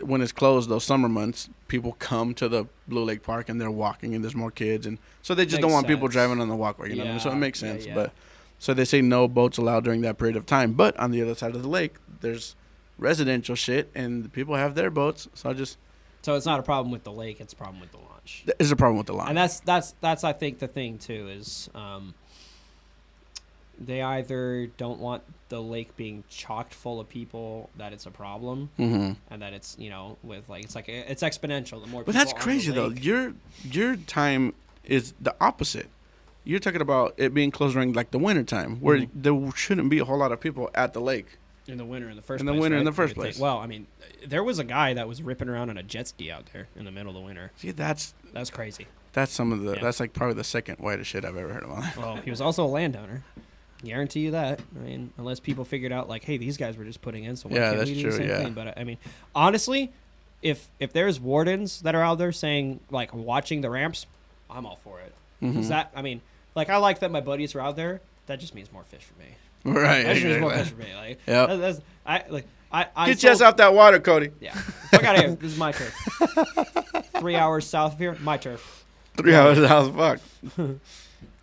when it's closed those summer months, people come to the Blue Lake Park and they're walking and there's more kids, and so they just Makes don't want people sense. driving on the walkway. You know what I mean? So it Yeah, makes yeah, sense. yeah. But so they say no boats allowed during that period of time. But on the other side of the lake, there's residential shit and the people have their boats. So So it's not a problem with the lake; it's a problem with the launch. there's a problem with the launch. And that's I think the thing too is they either don't want the lake being chocked full of people that it's a problem, Mm-hmm. and that it's it's exponential. The more, But people that's on the crazy though. lake- Your time is the opposite. You're talking about it being closed during like the winter time, where Mhm. there shouldn't be a whole lot of people at the lake. in the winter in the first In the place, winter in right? the first You would think- place. Well, I mean, there was a guy that was ripping around on a jet ski out there in the middle of the winter. See, that's That's crazy. some of the Yeah. that's like probably the second whitest shit I've ever heard of my life. Well, he was also a landowner. Guarantee you that. I mean, unless people figured out like, hey, these guys were just putting in, so why Yeah, can't that's we do true, the same yeah. thing? But I mean, honestly, if there's wardens that are out there saying like watching the ramps, I'm all for it. Because Mhm. that, I mean, like I like that my buddies are out there. That just means more fish for me. Right. That just means more exactly. fish for me. Like, Yep. that's, I Get your ass out that water, Cody. Yeah, fuck out of here. This is my turf. 3 hours south of here, my turf. 3 hours out, fuck.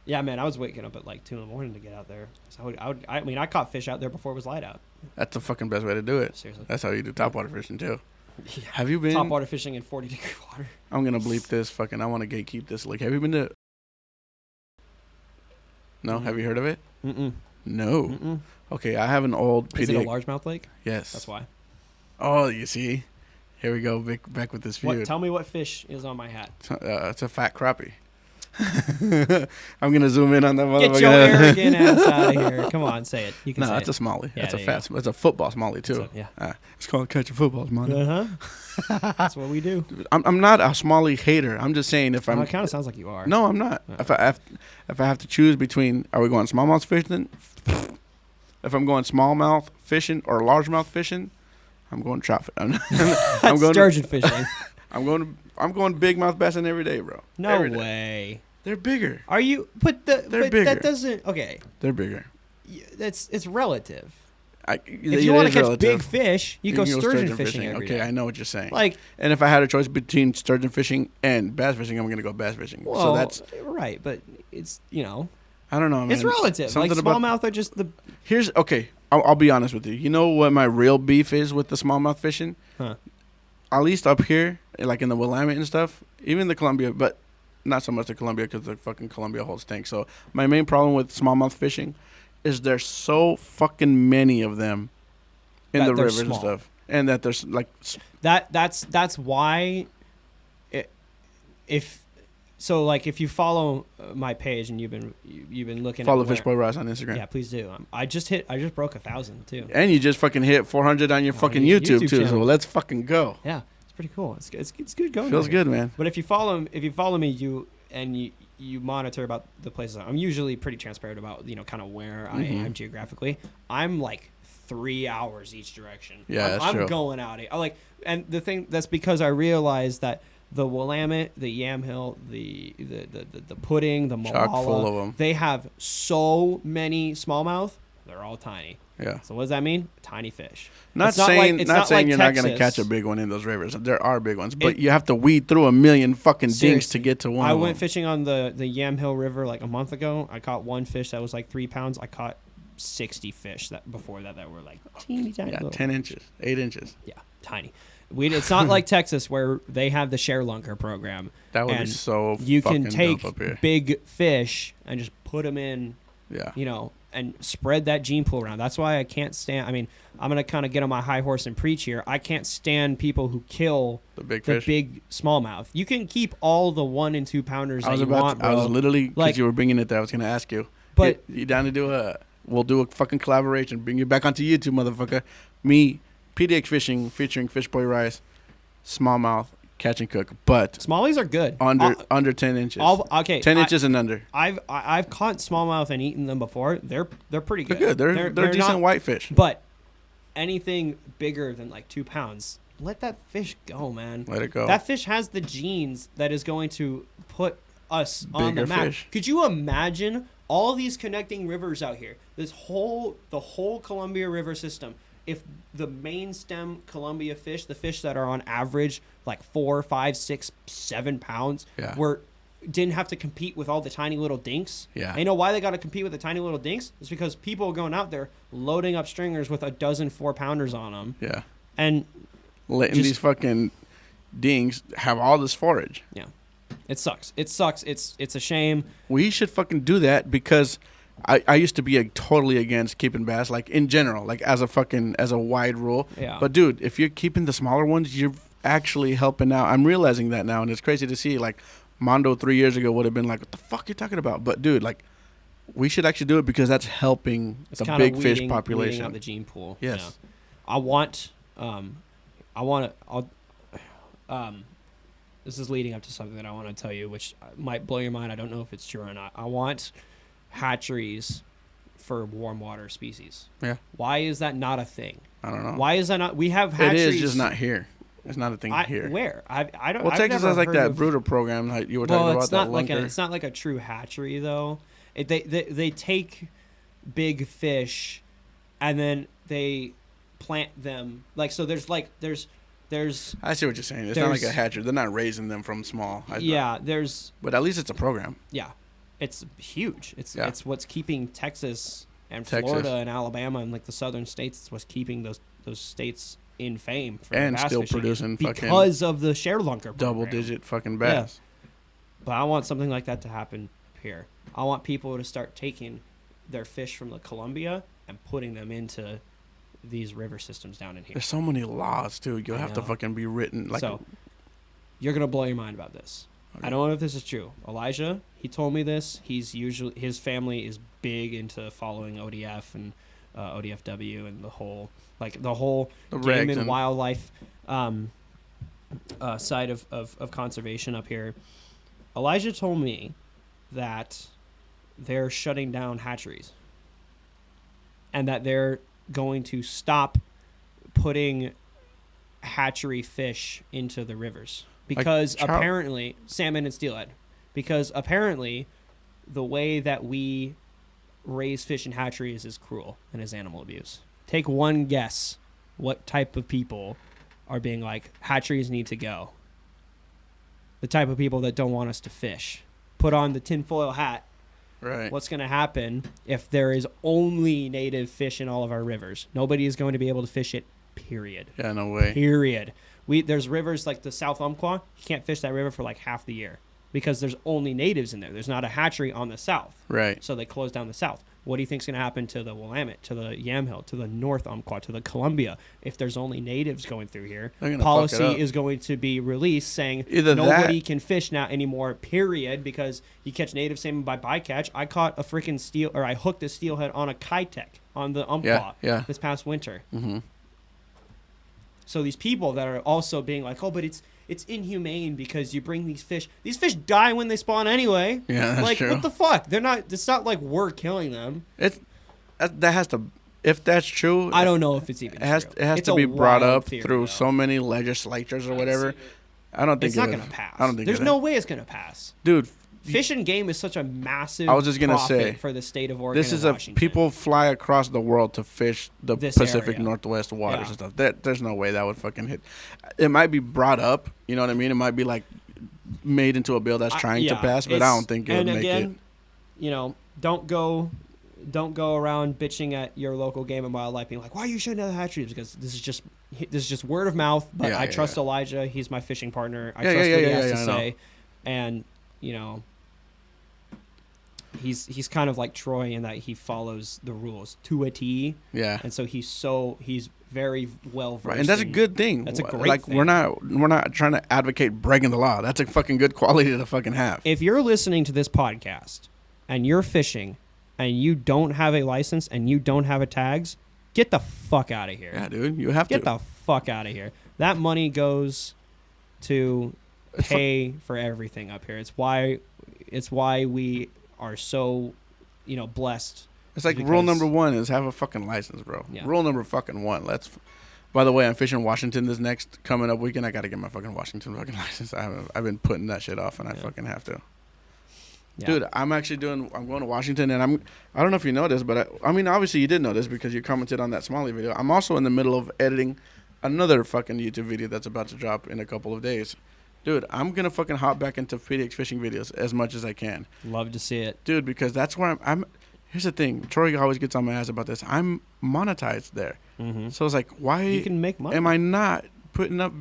Yeah, man, I was waking up at like 2 a.m. to get out there. So I mean, I caught fish out there before it was light out. That's the fucking best way to do it. Seriously. That's how you do topwater fishing too. Yeah. Have you been? Top water fishing in 40-degree water. I'm gonna bleep this. Fucking, I want to gatekeep this. Like, have you been to? No, have you heard of it? Mm-mm. No. Mm-mm. Okay, I have an old Is it a PDX. largemouth lake? Yes. That's why. Oh, you see, here we go. Back with this feud. Tell me what fish is on my hat. It's a fat crappie. I'm gonna zoom in on that motherfucker. Get your arrogant ass out of here. Come on, say it. You can No, say it's it. a smallie. Yeah, It's a there you fat. It's a football smallie too. So, yeah. It's called catch a football smallie. Uh-huh. That's what we do. I'm not a smallie hater. I'm just saying if I'm. It kind of sounds like you are. No, I'm not. Yeah. If I have to choose between, are we going smallmouth fishing? If I'm going smallmouth fishing or largemouth fishing, I'm going trout fishing. I'm going sturgeon fishing. I'm going big mouth bassing every day, bro. No Every day. way. They're bigger. Are you? But bigger. that doesn't. Okay, They're bigger. it's relative. If If you want to catch big fish, you go can sturgeon fishing every Okay, day. I know what you're saying. Like, and if I had a choice between sturgeon fishing and bass fishing, I'm gonna go bass fishing. well, So that's right, but it's I don't know, man. it's relative. Like Something about- smallmouth are just the Here's okay. I'll be honest with you. You know what my real beef is with the smallmouth fishing? Huh. At least up here, like in the Willamette and stuff, even the Columbia, but not so much the Columbia because the fucking Columbia holds tank. So my main problem with smallmouth fishing is there's so fucking many of them in That the they're rivers small. and stuff, and that there's like that's why if you follow my page and you've been looking follow at where- FishBoy Ross on Instagram. Yeah, please do. I just broke 1,000 too. And you just fucking hit 400 on your On fucking your YouTube, YouTube too. So channel. let's fucking go. Yeah, it's pretty cool. It's good going. Feels there. good, man. But if you follow me, you monitor about the places. I'm usually pretty transparent about kind of where I Mhm. am geographically. I'm like 3 hours each direction. Yeah, that's I'm true. going out. And the thing that's because I realized that the Willamette, the Yamhill, the pudding, the Chock full of Malala, 'em. they have so many smallmouth. They're all tiny. Yeah. So what does that mean? Tiny fish. Not It's not saying like- not it's saying like you're not gonna Texas. catch a big one in those rivers. There are big ones, but It- you have to weed through a million fucking dinks to Seriously. get to one. I of went them. fishing on the Yamhill River like a month ago. I caught one fish that was like 3 pounds. I caught 60 fish that were like teeny tiny. Yeah, little 10 inches, 8 inches. Yeah, tiny. It's not like Texas where they have the share lunker program. That would be and so you fucking can take dope up here. big fish and just put them in, Yeah. and spread that gene pool around. That's why I can't stand. I mean, I'm gonna kind of get on my high horse and preach here. I can't stand people who kill The big the fish. big smallmouth. You can keep all the 1 and 2 pounders I was that you about want, to, I bro. was literally because Like- you were bringing it there. I was gonna ask you. But- you down to do we'll do a fucking collaboration. Bring you back onto YouTube, motherfucker. Me, PDX Fishing featuring FishBoy Rice, smallmouth, catch and cook, but Smallies are good. under 10 inches. Okay, 10 inches and under. I've caught smallmouth and eaten them before. They're pretty They're good. good. They're decent not- whitefish. But anything bigger than like 2 pounds, let that fish go, man. Let it go. That fish has the genes that is going to put us on the Bigger map. fish. Could you imagine all these connecting rivers out here? The whole Columbia River system. If the main stem Columbia fish, the fish that are on average like 4, 5, 6, 7 pounds, Yeah. didn't have to compete with all the tiny little dinks. Yeah. And you know why they got to compete with the tiny little dinks? It's because people are going out there loading up stringers with a dozen 4-pounders on them, Yeah. and Letting just- these fucking dings have all this forage. yeah, it sucks. It sucks. It's a shame. We should fucking do that because I used to be totally against keeping bass, like in general, like as a wide rule. Yeah. But dude, if you're keeping the smaller ones, you're actually helping out. I'm realizing that now, and it's crazy to see. Like Mondo 3 years ago would have been like, "What the fuck you talking about?" But dude, like, we should actually do it because that's helping It's the kinda big fish weeding population. out the gene pool. Yes. Yeah. I want this is leading up to something that I want to tell you, which might blow your mind. I don't know if it's true or not. I want hatcheries for warm water species. Yeah. Why is that not a thing? I don't know. Why is that not? We have It hatcheries. is just not here. It's not a thing here. Where? I don't. Well, I've Texas never has like heard that of- brooder program like you were talking Well, about. it's not like lunker. it's not like a true hatchery though. They take big fish, and then they plant them like so. There's I see what you're saying. It's not like a there's- hatchery. They're not raising them from small. yeah. There's But at least it's a program. yeah. It's huge. It's Yeah. it's what's keeping Texas and Texas. Florida and Alabama and like the southern states. It's what's keeping those states in fame for And bass still fishing producing fucking because of the share lunker program. Double-digit fucking bass. But I want something like that to happen here. I want people to start taking their fish from the Columbia and putting them into these river systems down in here. There's so many laws too. You'll I have to know. fucking be written like. So you're gonna blow your mind about this. Okay. I don't know if this is true. Elijah, he told me this. His family is big into following ODF and ODFW and the whole The game regs and wildlife side of conservation up here. Elijah told me that they're shutting down hatcheries and that they're going to stop putting hatchery fish into the rivers because trout? apparently salmon and steelhead because apparently the way that we raise fish in hatcheries is cruel and is animal abuse. Take one guess what type of people are being like hatcheries need to go. The type of people that don't want us to fish. Put on the tinfoil hat. Right. What's going to happen if there is only native fish in all of our rivers? Nobody is going to be able to fish it, period. Yeah, no way. Period. There's rivers like the South Umpqua. You can't fish that river for like half the year because there's only natives in there. There's not a hatchery on the south. Right. So they close down the south. What do you think's going to happen to the Willamette, to the Yamhill, to the North Umpqua, to the Columbia? If there's only natives going through here, They're gonna fuck it policy up. is going to be released saying Either nobody that- can fish now anymore, period, because you catch native salmon by bycatch. I caught a freaking I hooked a steelhead on a Kitech on the Umpqua Yeah. this past winter. Mm-hmm. So these people that are also being like, oh, but it's inhumane because you bring these fish. These fish die when they spawn anyway. Yeah, that's like true. what the fuck? They're not. It's not like we're killing them. It's that has to. if that's true, I don't know if it's even it has true. it has It's to a be brought wild up theory, through though. so many legislatures or whatever. I don't think It's not would- going to pass. I don't think There's it no would. way it's going to pass. Dude. Fish and game is such a massive I was just gonna profit say, for the state of Oregon This is and a Washington. people fly across the world to fish the This Pacific area. Northwest waters Yeah. and stuff. There's no way that would fucking hit. It might be brought up, you know what I mean? It might be like made into a bill that's trying to pass, but I don't think it would make it. You know, don't go around bitching at your local game and wildlife, being like, "Why you shouldn't have hatcheries?" Because this is just word of mouth. But I trust Elijah. He's my fishing partner. I trust what he has to say, and you know. He's kind of like Troy in that he follows the rules to a T. Yeah. And so he's very well versed. Right, and that's a good thing. That's a great like thing. we're not trying to advocate breaking the law. That's a fucking good quality to fucking have. If you're listening to this podcast and you're fishing and you don't have a license and you don't have a tags, get the fuck out of here. Yeah, dude, you have Get to the fuck out of here. That money goes to pay for everything up here. It's why we are so, blessed. It's like rule number 1 is have a fucking license, bro. Yeah. Rule number fucking 1. By the way, I'm fishing Washington this next coming up weekend. I got to get my fucking Washington fucking license. I've been putting that shit off, and I fucking have to. Yeah. Dude, I'm going to Washington, and I don't know if you know this, but I mean, obviously you did know this because you commented on that Smalley video. I'm also in the middle of editing another fucking YouTube video that's about to drop in a couple of days. Dude, I'm going to fucking hop back into PDX fishing videos as much as I can. Love to see it. Dude, because that's where I'm here's the thing. Troy always gets on my ass about this. I'm monetized there. Mm-hmm. So it's like, why You can make money. am I not putting up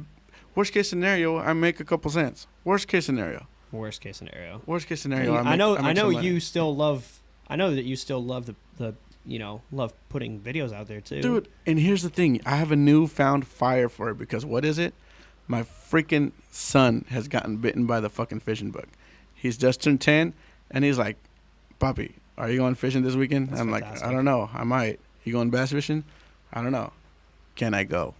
worst case scenario, I make a couple cents. Worst case scenario. Worst case scenario. Worst case scenario. I know some money. you still love I know that you still love the love putting videos out there too. Dude, and here's the thing. I have a newfound fire for it because what is it? My freaking son has gotten bitten by the fucking fishing bug. He's just turned 10, and he's like, Papi, are you going fishing this weekend? That's I'm fantastic. like, I don't know. I might. You going bass fishing? I don't know. Can I go?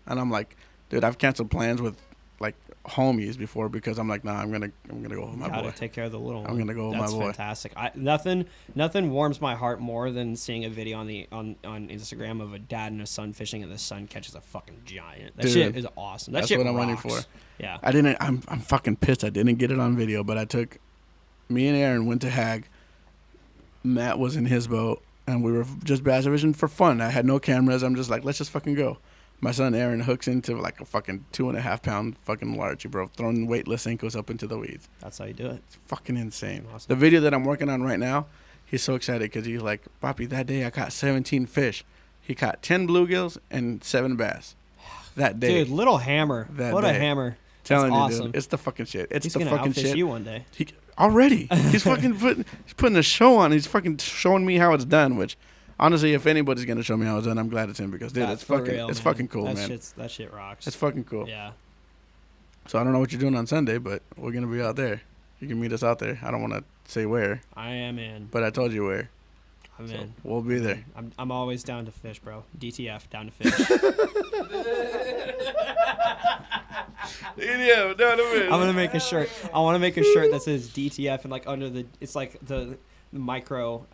And I'm like, dude, I've canceled plans with like homies before because I'm like, nah, I'm gonna go with my Gotta boy. take care of the little one. I'm gonna go with my boy. That's fantastic. Nothing warms my heart more than seeing a video on Instagram of a dad and a son fishing and the son catches a fucking giant. That Dude, shit is awesome. That that's shit what I'm rocks. running for. Yeah. I'm fucking pissed. I didn't get it on video, but I took me and Aaron went to Hag. Matt was in his boat, and we were just bass fishing for fun. I had no cameras. I'm just like, let's just fucking go. My son Aaron hooks into like a fucking 2.5 pound fucking large, bro, throwing weightless ankles up into the weeds. That's how you do it. It's fucking insane. Awesome. The video that I'm working on right now, he's so excited because he's like, Papi, that day I caught 17 fish. He caught 10 bluegills and 7 bass. That day. Dude, little hammer. That What a day. hammer. Telling That's you, awesome. dude, it's the fucking shit. It's He's the gonna fucking outfish shit. you one day. Already, he's fucking putting a show on. He's fucking showing me how it's done. Which, honestly, if anybody's gonna show me how it's done, I'm glad it's him because, dude, That's it's for fucking, real, it's man. fucking cool, man. That shit rocks. It's fucking cool. Yeah. So I don't know what you're doing on Sunday, but we're gonna be out there. You can meet us out there. I don't want to say where, I am in. but I told you where. I'm So in. we'll be there. I'm always down to fish, bro. DTF, down to fish. Yeah, I'm gonna make a shirt. I want to make a shirt that says DTF and like under it's like the micro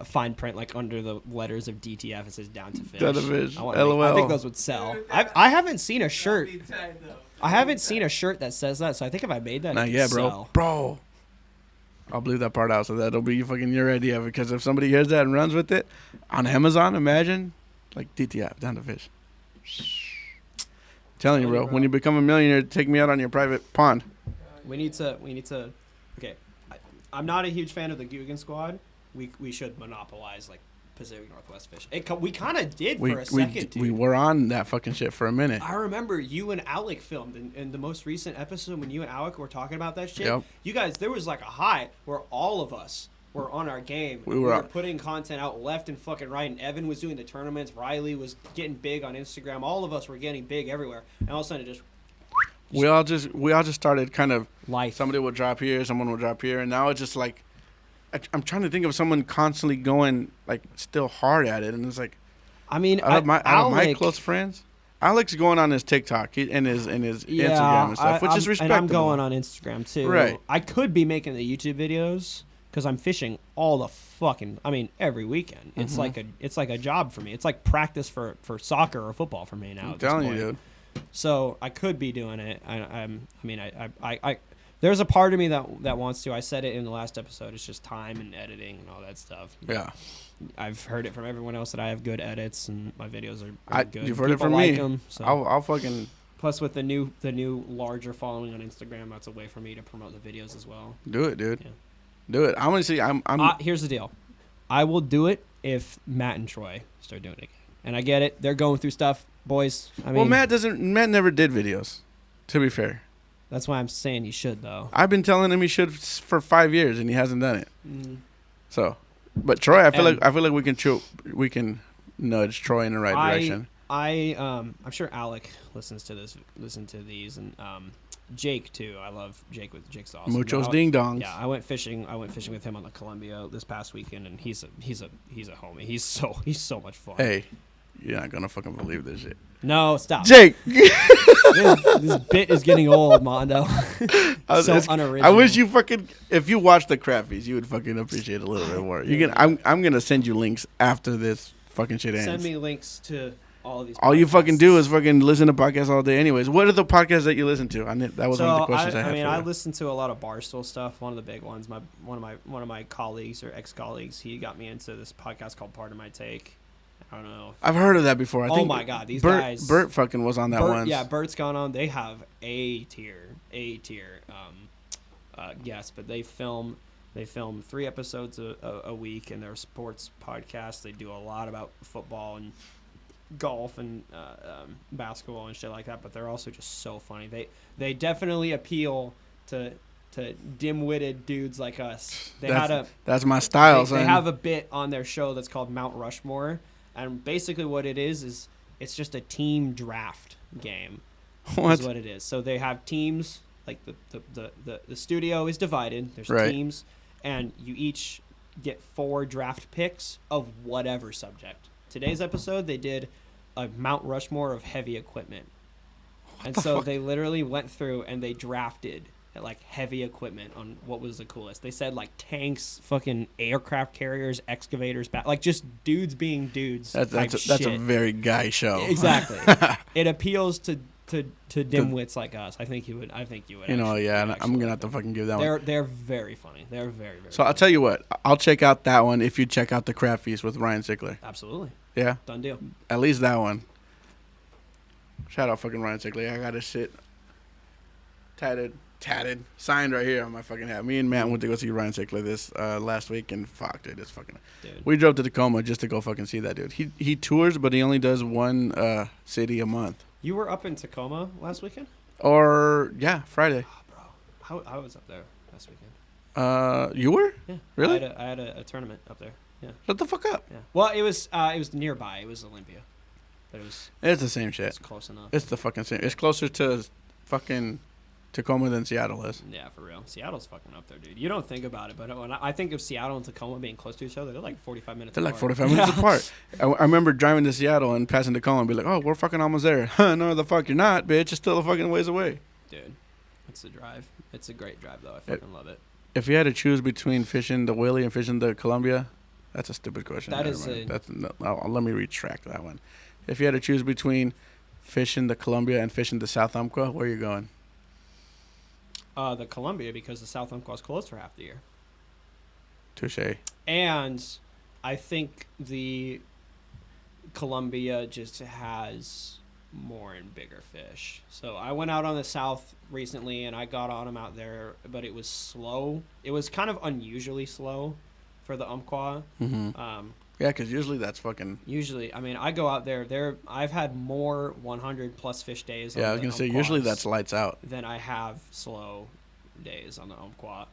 fine print like under the letters of DTF. It says down to fish. Down to fish. I wanna LOL. I think those would sell. I haven't seen a shirt. I haven't seen a shirt that says that. So I think if I made that, Not it yet, could bro. sell. Bro. I'll bleep that part out so that'll be fucking your idea because if somebody hears that and runs with it on Amazon, imagine like DTF, down to fish. Telling you, bro, when you become a millionaire, take me out on your private pond. We need to. Okay, I'm not a huge fan of the Guggen squad. We should monopolize like Pacific Northwest fish. We kind of did for a second, dude. We were on that fucking shit for a minute. I remember you and Alec filmed in the most recent episode when you and Alec were talking about that shit. Yep. You guys, there was like a high where all of us were on our game. We were putting content out left and fucking right, and Evan was doing the tournaments. Riley was getting big on Instagram. All of us were getting big everywhere, and all of a sudden it just We all just started kind of life. somebody would drop here, someone would drop here, and now it's just like I'm trying to think of someone constantly going like still hard at it, and it's like I mean, out of my Alec, close friends, Alex going on his TikTok and his Instagram and stuff, which is respectable. And I'm going on Instagram too. Right. I could be making the YouTube videos because I'm fishing all the fucking. I mean, every weekend. It's like a job for me. It's like practice for soccer or football for me now. I'm telling you, dude. So I could be doing it. I there's a part of me that wants to. I said it in the last episode. It's just time and editing and all that stuff. Yeah. I've heard it from everyone else that I have good edits and my videos are good. You've heard it from like me. them, so. I'll fucking. Plus, with the new larger following on Instagram, that's a way for me to promote the videos as well. Do it, dude. Yeah. Do it. I want to see. I'm. Here's the deal. I will do it if Matt and Troy start doing it again. And I get it. They're going through stuff, boys. I mean, Matt never did videos. To be fair. That's why I'm saying you should, though. I've been telling him he should for 5 years, and he hasn't done it. So, but Troy, I feel like we can nudge Troy in the right direction. I'm sure Alec listens to these, and Jake too. I love Jake. Jake's awesome. Muchos ding dongs. Yeah, I went fishing with him on the Columbia this past weekend, and he's a homie. He's so much fun. Hey, you're not gonna fucking believe this shit. No, stop. Jake. this bit is getting old, Mondo. So unoriginal. I wish you fucking, if you watch the crappies, you would fucking appreciate it a little bit more. I'm gonna send you links after this fucking shit ends. Send me links to all of these. All you fucking do is fucking listen to podcasts all day. Anyways, what are the podcasts that you listen to? That was one of the questions I had. I listen to a lot of Barstool stuff. One of the big ones. One of my colleagues or ex-colleagues, he got me into this podcast called Part of My Take. I don't know. I've heard of that before. I think my God, these guys. Bert fucking was on that one. Yeah, Bert's gone on. They have A tier guests, but they film 3 episodes a week in their sports podcast. They do a lot about football and golf and basketball and shit like that, but they're also just so funny. They definitely appeal to dim-witted dudes like us. That's my style. They have a bit on their show that's called Mount Rushmore. And basically what it is it's just a team draft game. Is what it is. So they have teams, like the studio is divided. There's teams, and you each get 4 draft picks of whatever subject. Today's episode, they did a Mount Rushmore of heavy equipment. And so they literally went through and they drafted like heavy equipment on what was the coolest. They said like tanks, fucking aircraft carriers, excavators, like just dudes being dudes. That's a very guy show. Exactly. It appeals to dimwits like us. I think you would. You know, yeah. I'm gonna have to fucking give that one. They're very funny. They're very very. So I'll tell you what. I'll check out that one if you check out the Craft Feast with Ryan Sickler. Absolutely. Yeah. Done deal. At least that one. Shout out fucking Ryan Sickler. I got his shit tatted, signed right here on my fucking hat. Me and Matt went to go see Ryan Sickler this last week, and fuck, dude, it's fucking. Dude. We drove to Tacoma just to go fucking see that dude. He tours, but he only does one city a month. You were up in Tacoma last weekend? Or yeah, Friday. Oh, bro, I was up there last weekend. You were? Yeah. Really? I had a tournament up there. Yeah. Shut the fuck up. Yeah. Well, it was nearby. It was Olympia, but it's the same shit. It's close enough. It's the fucking same. It's closer to fucking Tacoma than Seattle is. Yeah, for real. Seattle's fucking up there, dude. You don't think about it, but when I think of Seattle and Tacoma being close to each other, they're like 45 minutes apart. They're like 45 minutes apart. I remember driving to Seattle and passing Tacoma and be like, oh, we're fucking almost there. No, the fuck you're not, bitch. It's still a fucking ways away. Dude, it's a drive. It's a great drive, though. I fucking love it. If you had to choose between fishing the Willie and fishing the Columbia, that's a stupid question. Let me retract that one. If you had to choose between fishing the Columbia and fishing the South Umpqua, where are you going? The Columbia, because the South Umpqua is closed for half the year. Touche. And I think the Columbia just has more and bigger fish. So I went out on the South recently, and I got on them out there, but it was slow. It was kind of unusually slow for the Umpqua. Mm-hmm. Yeah, because usually that's fucking... Usually, I mean, I go out there. I've had more 100-plus fish days on I was going to say, usually that's lights out. Than I have slow days on the Umpqua.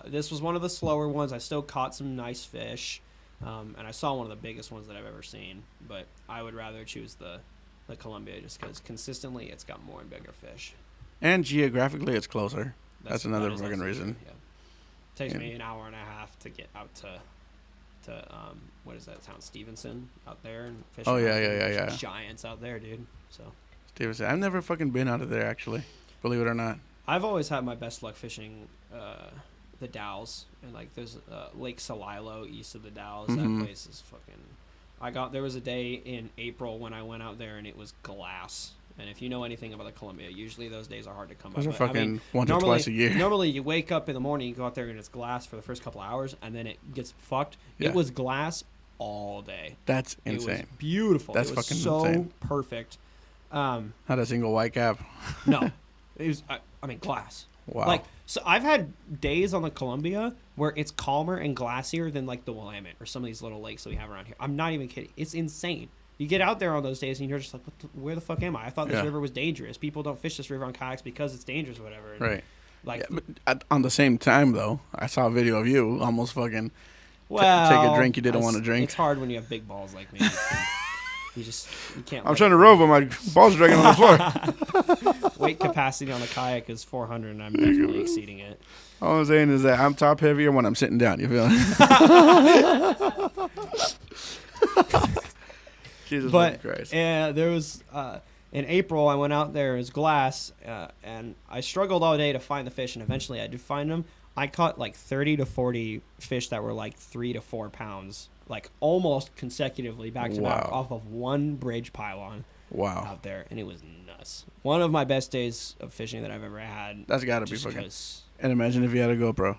This was one of the slower ones. I still caught some nice fish, and I saw one of the biggest ones that I've ever seen. But I would rather choose the Columbia just because consistently it's got more and bigger fish. And geographically, it's closer. That's another fucking reason. Yeah. It takes me an hour and a half to get out to what is that town, Stevenson, out there and fish. Oh yeah. Giants out there, dude. So Stevenson, I've never fucking been out of there actually, believe it or not. I've always had my best luck fishing the Dalles, and like there's Lake Salilo east of the Dalles. Mhm. That place is fucking. There was a day in April when I went out there and it was glass. And if you know anything about the Columbia, usually those days are hard to come by. Those are But, fucking once or twice a year. Normally, you wake up in the morning, you go out there, and it's glass for the first couple hours, and then it gets fucked. Yeah. It was glass all day. That's It insane. was beautiful. That's it was fucking so insane. perfect. Not a single white cap. No, it was. I mean, glass. Wow. Like, so I've had days on the Columbia where it's calmer and glassier than like the Willamette or some of these little lakes that we have around here. I'm not even kidding. It's insane. You get out there on those days and you're just like, where the fuck am I? I thought this Yeah. river was dangerous. People don't fish this river on kayaks because it's dangerous or whatever. And, Right. Like, Yeah, but on the same time, though, I saw a video of you almost fucking well, take a drink you didn't want to drink. It's hard when you have big balls like me. You can't. I'm trying to row, but my balls are dragging on the floor. Weight capacity on the kayak is 400, and I'm definitely exceeding it. All I'm saying is that I'm top heavier when I'm sitting down. You feel me? Jesus But Christ. there was in April I went out there. It was glass, and I struggled all day to find the fish, and eventually I did find them. I caught like 30 to 40 fish that were like 3 to 4 pounds, like almost consecutively back to back Wow. off of one bridge pylon Wow. out there, and it was nuts. One of my best days of fishing that I've ever had. That's got to be just fucking. 'cause- And imagine if you had a GoPro.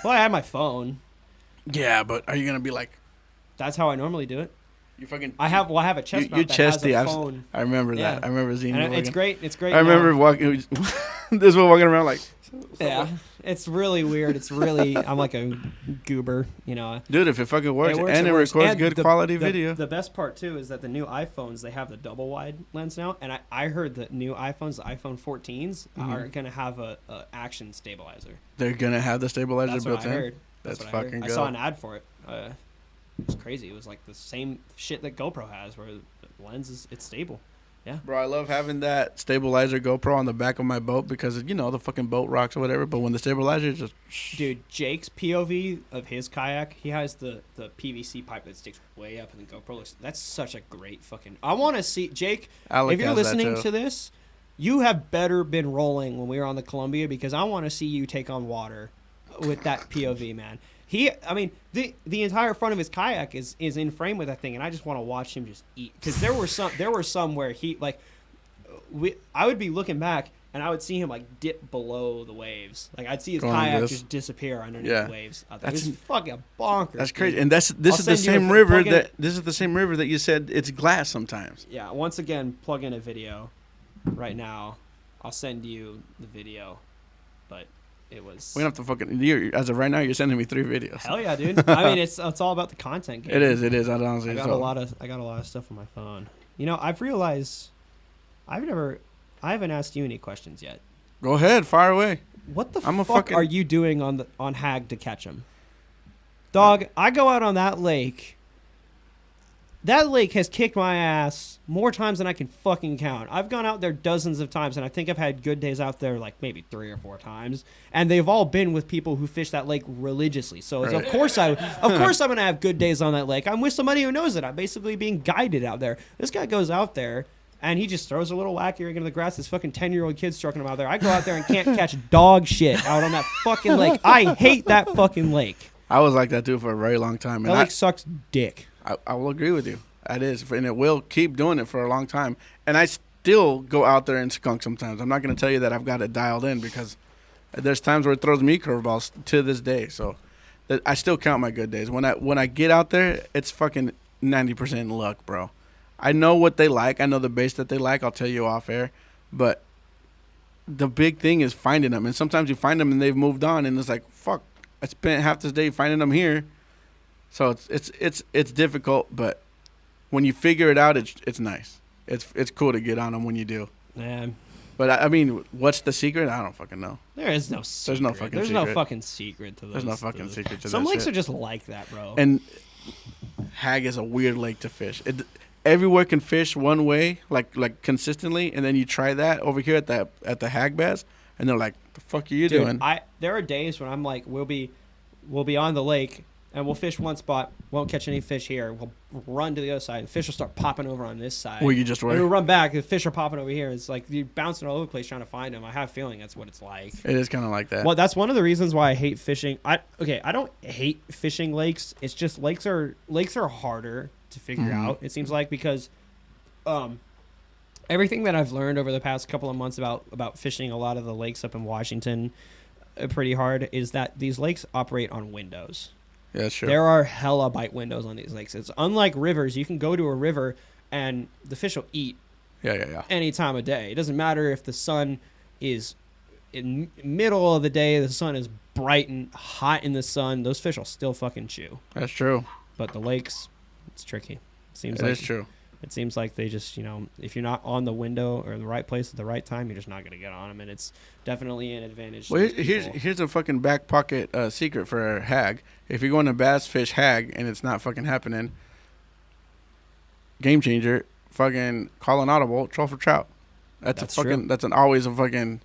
Well, I had my phone. Yeah, but are you going to be like. That's how I normally do it. You fucking. I have a chest mount you that has chesty. a phone. I remember Yeah. that. I remember seeing you And it's walking. great. It's great. I remember now. walking. This one walking around like. Yeah, it's really weird. It's really I'm like a goober, you know. Dude, if it fucking works, It works, and it it works. records And good quality video. The best part too is that the new iPhones, they have the double wide lens now, and I heard that new iPhones, the iPhone 14s, are gonna have a action stabilizer. They're going to have the stabilizer That's built what I in. heard. That's what I heard. fucking I saw good. an ad for it. It was crazy. It was like the same shit that GoPro has, where the lens it's stable. Yeah. Bro, I love having that stabilizer GoPro on the back of my boat because, you know, the fucking boat rocks or whatever. But when the stabilizer just. Dude, Jake's POV of his kayak, he has the PVC pipe that sticks way up, and the GoPro looks. That's such a great fucking. I want to see Jake. Alec If you're has that listening too. to this, you have better been rolling when we were on the Columbia because I want to see you take on water with that POV, man. The entire front of his kayak is in frame with that thing, and I just want to watch him just eat. Because there were some where he like, I would be looking back and I would see him like dip below the waves. Like I'd see his Going like kayak this. just disappear underneath Yeah. the waves. Out there. That's- It's fucking bonkers. That's crazy. dude. And this I'll is the send you a same vi- river plug in- that. This is the same river that you said it's glass sometimes. Yeah. Once again, plug in a video right now. I'll send you the video, but it was. We don't have to fucking. As of right now, you're sending me 3 videos. Hell yeah, dude. I mean, it's all about the content game. It is. It is. I honestly. I got a lot of stuff on my phone. You know, I've realized I haven't asked you any questions yet. Go ahead, fire away. What the I'm a fuck fucking- are you doing on Hag to catch them? Dog, I go out on that lake. That lake has kicked my ass more times than I can fucking count. I've gone out there dozens of times, and I think I've had good days out there like maybe 3 or 4 times. And they've all been with people who fish that lake religiously. So Right. of course I'm gonna have good days on that lake. I'm with somebody who knows it. I'm basically being guided out there. This guy goes out there and he just throws a little wacky rig into the grass. This fucking 10-year-old kid's stroking him out there. I go out there and can't catch dog shit out on that fucking lake. I hate that fucking lake. I was like that too for a very long time, That and lake sucks dick. I will agree with you. That is, and it will keep doing it for a long time. And I still go out there and skunk sometimes. I'm not going to tell you that I've got it dialed in because there's times where it throws me curveballs to this day. So I still count my good days. When I get out there, it's fucking 90% luck, bro. I know what they like. I know the base that they like. I'll tell you off air. But the big thing is finding them. And sometimes you find them and they've moved on, and it's like, fuck, I spent half this day finding them here. So it's difficult, but when you figure it out, it's nice. It's cool to get on them when you do. Man, But I mean, what's the secret? I don't fucking know. there is no secret. no fucking There's secret. no fucking secret to those. There's no fucking those. secret to Some that lakes shit. are just like that, bro. And Hag is a weird lake to fish. Everywhere can fish one way, like consistently, and then you try that over here at the Hag Bass, and they're like, "The fuck are you Dude, doing?" there are days when I'm like, we'll be on the lake, and we'll fish one spot, won't catch any fish here. We'll run to the other side. The fish will start popping over on this side. Well, you just And we'll were. run back. The fish are popping over here. It's like you're bouncing all over the place trying to find them. I have a feeling that's what it's like. It is kind of like that. Well, that's one of the reasons why I hate fishing. I don't hate fishing lakes. It's just lakes are harder to figure out. It seems like because, everything that I've learned over the past couple of months about fishing a lot of the lakes up in Washington, pretty hard, is that these lakes operate on windows. Yeah, sure. There are hella bite windows on these lakes. It's unlike rivers. You can go to a river and the fish will eat Yeah. any time of day. It doesn't matter if the sun is in middle of the day, the sun is bright and hot in the sun. Those fish will still fucking chew. That's true. But the lakes, it's tricky. It is true. It seems like they just, if you're not on the window or the right place at the right time, you're just not going to get on them. And it's definitely an advantage. Well, to those people. here's a fucking back pocket secret for a hag. If you're going to bass fish hag and it's not fucking happening, game changer, fucking call an audible, troll for trout. That's true. That's always a fucking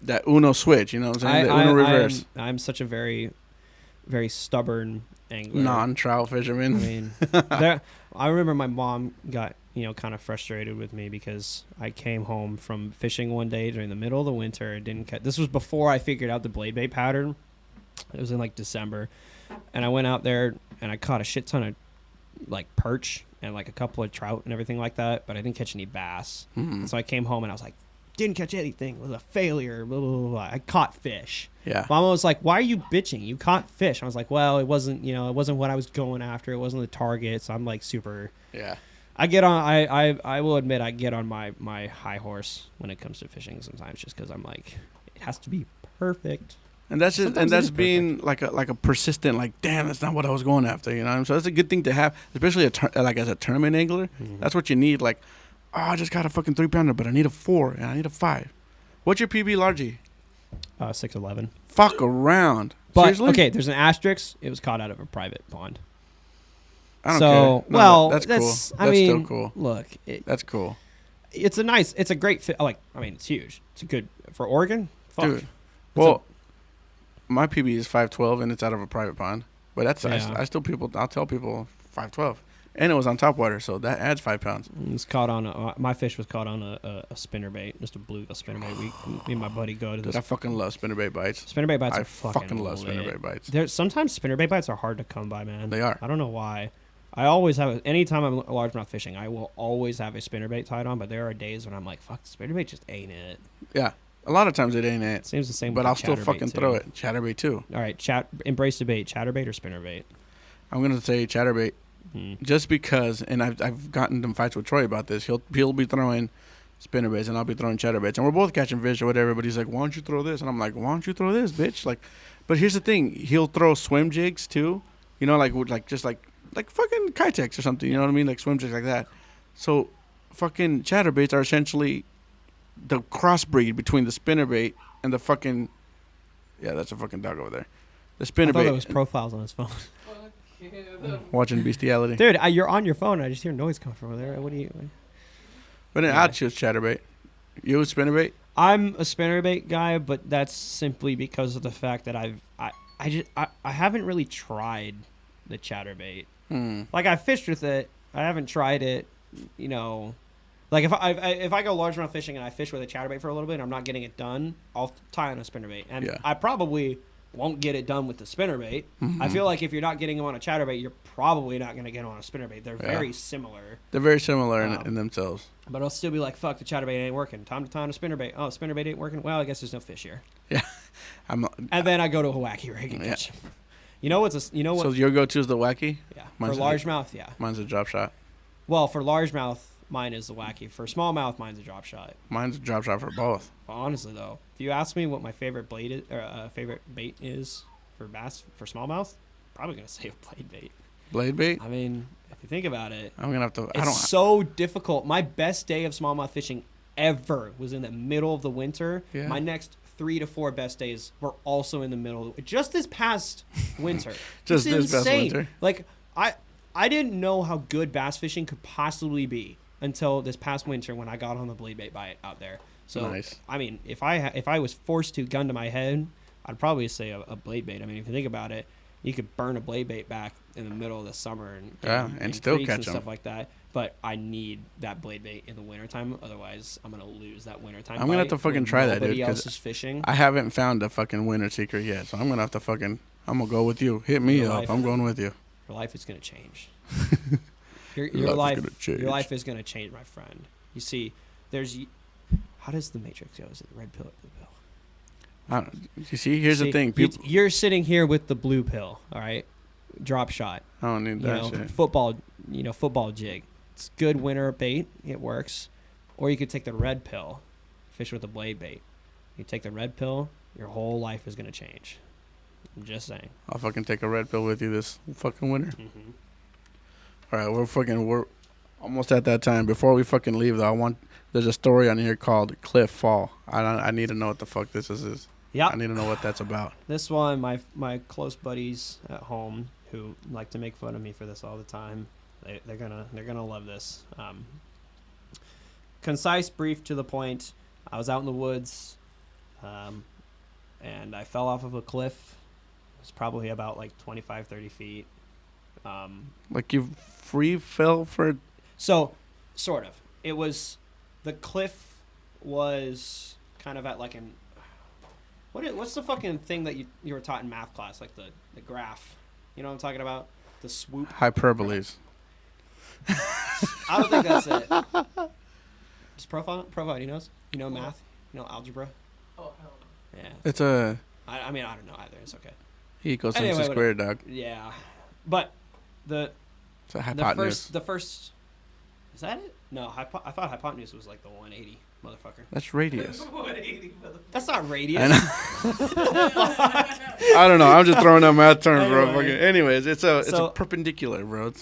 that Uno switch. You know what I'm saying? The Uno reverse. I'm such a very, very stubborn angler. Non-trout fisherman. I mean, I remember my mom got, kind of frustrated with me because I came home from fishing one day during the middle of the winter. Didn't catch. This was before I figured out the blade bait pattern. It was in like December, and I went out there and I caught a shit ton of like perch and like a couple of trout and everything like that, but I didn't catch any bass. And so I came home and I was like, didn't catch anything. It was a failure. Blah, blah, blah, blah. I caught fish. Yeah. Mama was like, why are you bitching? You caught fish. I was like, well, it wasn't what I was going after. It wasn't the target. So I'm like super. Yeah. I get on. I will admit I get on my high horse when it comes to fishing sometimes, just because I'm like, it has to be perfect. And that's just Sometimes it is being like a persistent, like, damn, that's not what I was going after, you know. So that's a good thing to have, especially as a tournament angler. That's what you need. Like, oh, I just got a fucking 3-pounder, but I need a 4 and I need a 5. What's your PB largie? 6'11". Fuck around. But Seriously? okay, there's an asterisk. It was caught out of a private pond. I don't So care. No, well, that's cool. that's That's I mean, still cool. look, That's cool, it's a great fit. It's huge. It's a good for Oregon. Fuck. dude. Well, my PB is 512 and it's out of a private pond, but that's Yeah. I'll tell people 512, and it was on top water, so that adds 5 pounds. It's caught on my fish was caught on a spinnerbait, just a bluegill spinnerbait. Me and my buddy go to Dude, this. I fucking love spinnerbait bites. Spinnerbait bites I are fucking love lit. spinnerbait bites. There's sometimes spinnerbait bites are hard to come by, man. They are. I don't know why. I always have anytime I'm largemouth fishing, I will always have a spinnerbait tied on. But there are days when I'm like, fuck, spinnerbait just ain't it. Yeah, a lot of times it ain't it. Seems the same. But with I'll the still chatterbait, fucking too. throw it. Chatterbait too. All right, embrace debate. Chatterbait or spinnerbait? I'm gonna say chatterbait, just because, and I've gotten in fights with Troy about this. He'll be throwing spinnerbaits and I'll be throwing chatterbaits, and we're both catching fish or whatever. But he's like, "Why don't you throw this?" And I'm like, "Why don't you throw this, bitch?" Like, but here's the thing: he'll throw swim jigs too. You know, like fucking Kitex or something. You know what I mean? Like swim jigs like that. So, fucking chatterbaits are essentially the crossbreed between the spinnerbait and the fucking. Yeah, that's a fucking dog over there. The I thought spinnerbait. that was profiles on his phone. Watching bestiality. Dude, you're on your phone. I just hear noise coming from over there. What do you? But then Yeah. I'd choose chatterbait. You would spinnerbait? I'm a spinnerbait guy, but that's simply because of the fact that I haven't really tried the chatterbait. Like I fished with it, I haven't tried it. You know, like if I go largemouth fishing and I fish with a chatterbait for a little bit and I'm not getting it done, I'll tie on a spinnerbait, and Yeah. I probably won't get it done with the spinnerbait. I feel like if you're not getting them on a chatterbait, you're probably not going to get them on a spinnerbait. They're very similar. They're very similar in themselves. But I'll still be like, fuck, the chatterbait ain't working. Time to tie on a spinnerbait. Oh, spinnerbait ain't working. Well, I guess there's no fish here. Yeah. And then I go to a wacky rig and catch them. You know what's So your go-to is the wacky? Yeah. Mine's For largemouth, yeah. Mine's a drop shot. Well, for largemouth, mine is the wacky. For smallmouth, mine's a drop shot. Mine's a drop shot for both. Well, honestly, though, if you ask me what my favorite blade is, or favorite bait is for bass for smallmouth, probably gonna say a blade bait. Blade bait? I mean, if you think about it, I'm gonna have to. it's so difficult. My best day of smallmouth fishing ever was in the middle of the winter. Yeah. My next 3 to 4 best days were also in the middle. Just this past winter. Just It's this past insane. winter. Like I didn't know how good bass fishing could possibly be until this past winter when I got on the blade bait bite out there. So Nice. I mean, if I was forced to gun to my head, I'd probably say a blade bait. I mean, if you think about it, you could burn a blade bait back in the middle of the summer and still creeks catch and 'em. stuff like that. But I need that blade bait in the wintertime. Otherwise, I'm gonna lose that wintertime. I'm gonna have to bite fucking when try that, dude. Nobody else 'Cause is fishing. I haven't found a fucking winter secret yet, so I'm gonna have to fucking. I'm gonna go with you. Hit me Your up. life. I'm going with you. Your life is gonna change. Your Your life is life, gonna change. your life is gonna change, my friend. You see, how does the Matrix go? Is it the red pill or blue pill? You see, here's the thing. People, You're sitting here with the blue pill, all right? Drop shot. I don't need that shit. Football jig. It's good winter bait. It works. Or you could take the red pill, fish with a blade bait. You take the red pill, your whole life is gonna change. I'm just saying. I'll fucking take a red pill with you this fucking winter. Mm-hmm. All right, we're almost at that time. Before we fucking leave, though, there's a story on here called Cliff Fall. I need to know what the fuck this is. Yeah. I need to know what that's about. This one, my close buddies at home who like to make fun of me for this all the time. They're gonna love this. Concise, brief, to the point. I was out in the woods, and I fell off of a cliff. It was probably about like 25, 30 feet. Like you free fell for. So, sort of. It was, the cliff was kind of at like an. What's the fucking thing that you were taught in math class, like the graph? You know what I'm talking about? The swoop. Hyperboles. I don't think that's it. Just profile, he knows. You know math. You know algebra. Oh, hell no. Yeah. It's a I mean, I don't know either. It's okay. equals Anyway, MC squared, dog. Yeah, but It's a the hypotenuse. first is that it? No, I thought hypotenuse was like the 180, motherfucker. That's radius. 180, motherfucker. That's not radius. I know. I don't know. I'm just throwing out math terms, bro. Anyway. Fucking- Anyways, it's a So- perpendicular, bro.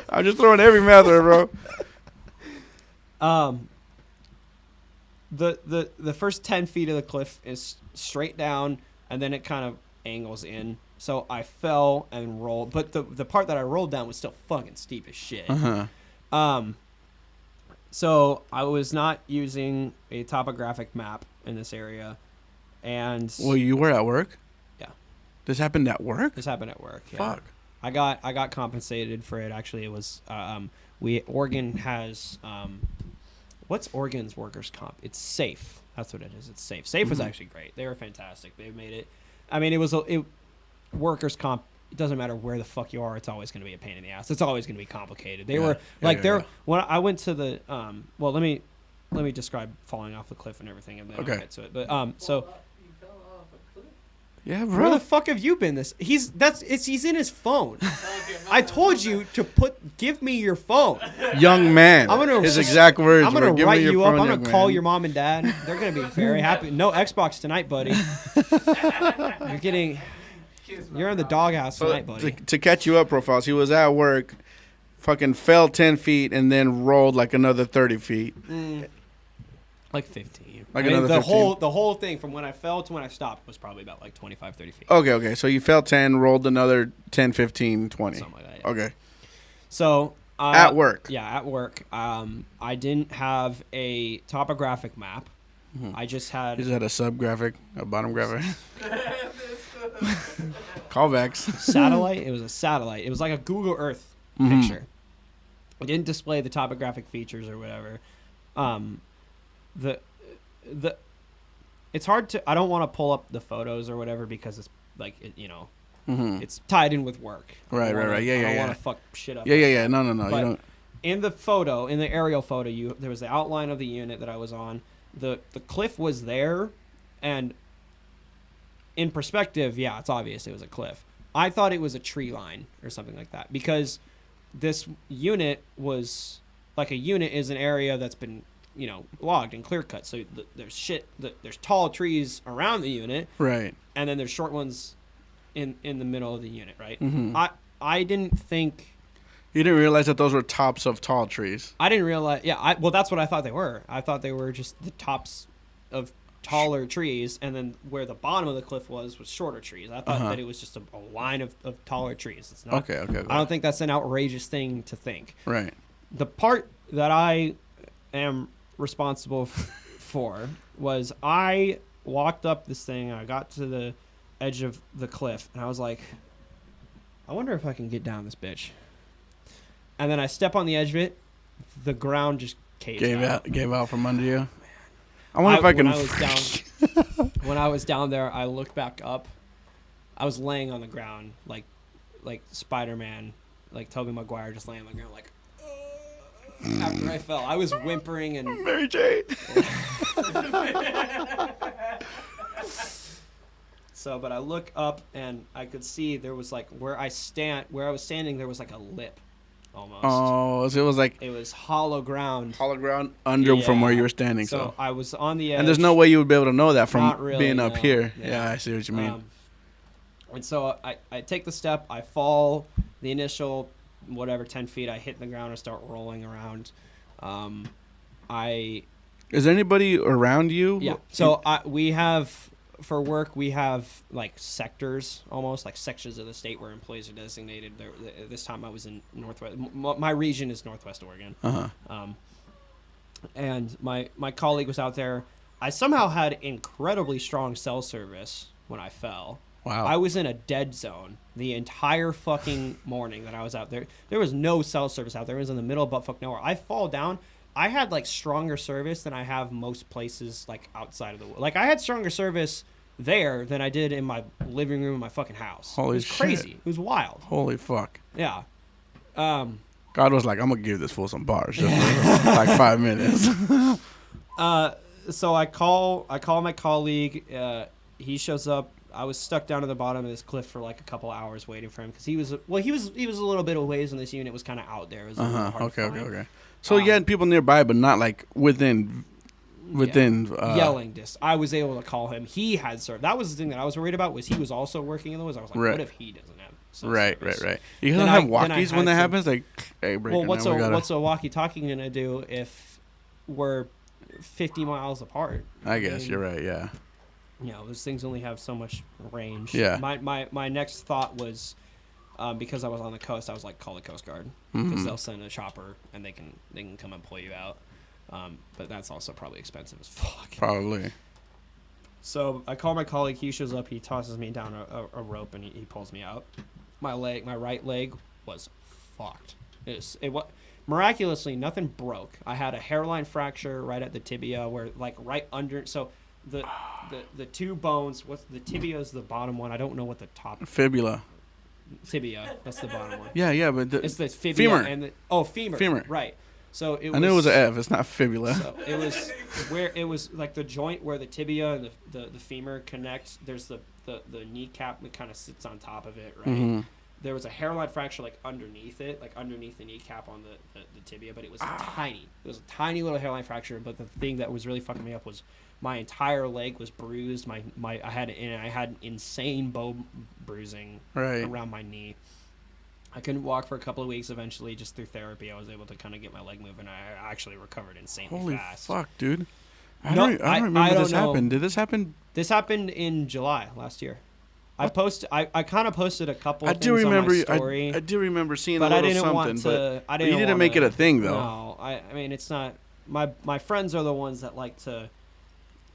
I'm just throwing every math there, bro. The first 10 feet of the cliff is straight down, and then it kind of angles in. So I fell and rolled, but the part that I rolled down was still fucking steep as shit. Uh-huh. So I was not using a topographic map in this area, and Well, you were at work? Yeah. This happened at work? this happened at work. Yeah. Fuck. I got compensated for it. Actually, it was Oregon has what's Oregon's workers' comp? It's SAFE. That's what it is. It's SAFE. SAFE was Mhm. actually great. They were fantastic. They made it. I mean, workers' comp. It doesn't matter where the fuck you are. It's always going to be a pain in the ass. It's always going to be complicated. They were when I went to the well, let me describe falling off the cliff and everything, and then Okay. I'll get to it. But so. You fell off a cliff? Yeah, Where bro. the fuck have you been? He's in his phone. Okay, I told you to give me your phone. Young man. I'm gonna- His exact words I'm gonna were, "Give me write your you up. phone, I'm young gonna call man." your mom and dad. They're gonna be very happy. No Xbox tonight, buddy. You're in the doghouse So, tonight, buddy. to catch you up, Profiles, he was at work, fucking fell 10 feet, and then rolled like another 30 feet. Like 15. Like I mean, another the 15. whole thing from when I fell to when I stopped was probably about like 25, 30 feet. Okay. So you fell 10, rolled another 10, 15, 20. Something like that. Yeah. Okay. So At work. Yeah, at work. I didn't have a topographic map. Mhm. I just had He just had a sub graphic, a bottom graphic. Callbacks. satellite. It was a satellite. It was like a Google Earth Mhm. picture. It didn't display the topographic features or whatever. The it's hard to. I don't want to pull up the photos or whatever because it's like Mhm. it's tied in with work. I Right, don't right, wanna- right. Yeah, I yeah, don't yeah. want to fuck shit up. Yeah. No. You But- don't. In the photo, in the aerial photo, there was the outline of the unit that I was on. The cliff was there, and in perspective, yeah, it's obvious it was a cliff. I thought it was a tree line or something like that because this unit was like a unit is an area that's been logged and clear cut. So there's tall trees around the unit, Right. and then there's short ones in the middle of the unit, right? Mhm. I didn't think. You didn't realize that those were tops of tall trees. I didn't realize. Yeah, well, that's what I thought they were. I thought they were just the tops of taller trees, and then where the bottom of the cliff was shorter trees. I thought that it was just a line of taller trees. It's not. Okay. I don't think that's an outrageous thing to think. Right. The part that I am responsible for was I walked up this thing. I got to edge of the cliff, and I was like, I wonder if I can get down this bitch. And then I step on the edge of it. The ground just caved out. Gave out from under you. I wonder if I can. When I was down there, I looked back up. I was laying on the ground like Spider-Man, like Tobey Maguire, just laying on the ground like. After I fell, I was whimpering and Mary Jane. So, but I look up and I could see there was like where I was standing, there was like a lip, almost. Oh, so it was like It was hollow ground. hollow ground under from where you were standing. So I was on the edge. And there's no way you would be able to know that from Not really, being up no. here. Yeah. Yeah, I see what you mean. And so I take the step, I fall, the initial, 10 feet, I hit the ground and start rolling around. Is there anybody around you? Yeah. So we have, for work, we have like sectors, almost like sections of the state where employees are designated. This time I was in Northwest. My region is Northwest Oregon. Uh-huh. And my colleague was out there. I somehow had incredibly strong cell service when I fell. Wow. I was in a dead zone the entire fucking morning that I was out there. There was no cell service out there. It was in the middle of buttfuck nowhere. I fall down. I had like stronger service than I have most places like outside of the like I had stronger service there than I did in my living room in my fucking house. Holy it was shit. crazy. It was wild. Holy fuck. Yeah. God was like, I'm gonna give this fool some bars just for like 5 minutes. So I call my colleague. He shows up. I was stuck down at the bottom of this cliff for like a couple hours waiting for him because he was a little bit of ways, and this unit was kind of out there. It was a little hard to find. Okay. So you had people nearby, but not like within. Yelling this. I was able to call him. He had served. That was the thing that I was worried about. Was he was also working in the woods? I was like, Right. what if he doesn't have? Right. You don't have walkies when that happens. Like, hey, break well, it what's down. what's a walkie-talkie gonna do if we're 50 miles apart? I guess you're right. Yeah. You know, those things only have so much range. Yeah. My next thought was, because I was on the coast, I was like, call the Coast Guard because they'll send a chopper and they can come and pull you out. But that's also probably expensive as fuck. Probably. So I call my colleague. He shows up. He tosses me down a rope and he pulls me out. My right leg was fucked. It was miraculously nothing broke. I had a hairline fracture right at the tibia, where like right under. So the two bones. What's the tibia is the bottom one. I don't know what the top. Fibula. Tibia. That's the bottom one. Yeah, but It's the fibula femur. and femur. Femur. Right. So I knew it was an F. It's not fibula. So it was where it was like the joint where the tibia and the femur connect. There's the kneecap that kind of sits on top of it, right? Mm-hmm. There was a hairline fracture like underneath it, like underneath the kneecap on the tibia, but it was tiny. It was a tiny little hairline fracture. But the thing that was really fucking me up was my entire leg was bruised. I had insane bone bruising around my knee. I couldn't walk for a couple of weeks. Eventually, just through therapy, I was able to kind of get my leg moving. I actually recovered insanely fast. Holy fuck, dude! I don't remember this happened. Did this happen? This happened in July last year. I kind of posted a couple. I things do remember. on my story, I do remember seeing but a I little didn't something. want to. I didn't. You didn't want make to, it a thing, though. No, I mean it's not. My friends are the ones that like to,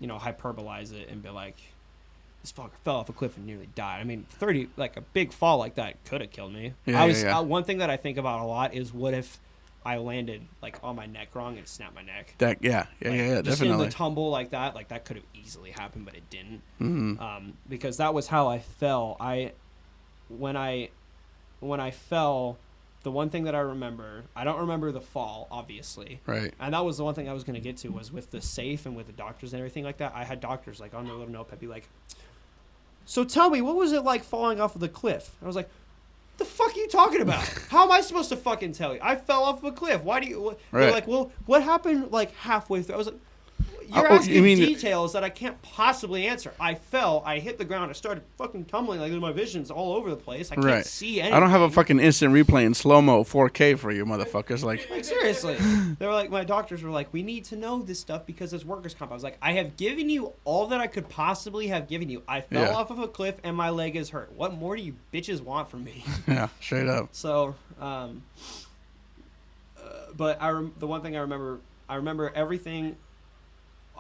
hyperbolize it and be like, this fucker fell off a cliff and nearly died. I mean, 30, like a big fall like that could have killed me. Yeah. One thing that I think about a lot is what if I landed like on my neck wrong and snapped my neck. Yeah, Just definitely. in the tumble like that could have easily happened, but it didn't. Mm-hmm. Because that was how I fell. When I fell, the one thing that I remember, I don't remember the fall, obviously. Right. And that was the one thing I was going to get to was with the safe and with the doctors and everything like that. I had doctors like on their little notepad be like, so tell me, what was it like falling off of the cliff? I was like, the fuck are you talking about? How am I supposed to fucking tell you? I fell off of a cliff. Why do you... They're like, well, what happened like halfway through? I was like, you're asking details that I can't possibly answer. I fell. I hit the ground. I started fucking tumbling. Like my vision's all over the place. I can't see anything. I don't have a fucking instant replay in slow-mo 4K for you motherfuckers. Like seriously. They were like, my doctors were like, we need to know this stuff because it's workers' comp. I was like, I have given you all that I could possibly have given you. I fell off of a cliff and my leg is hurt. What more do you bitches want from me? Yeah, straight up. So, but the one thing I remember everything.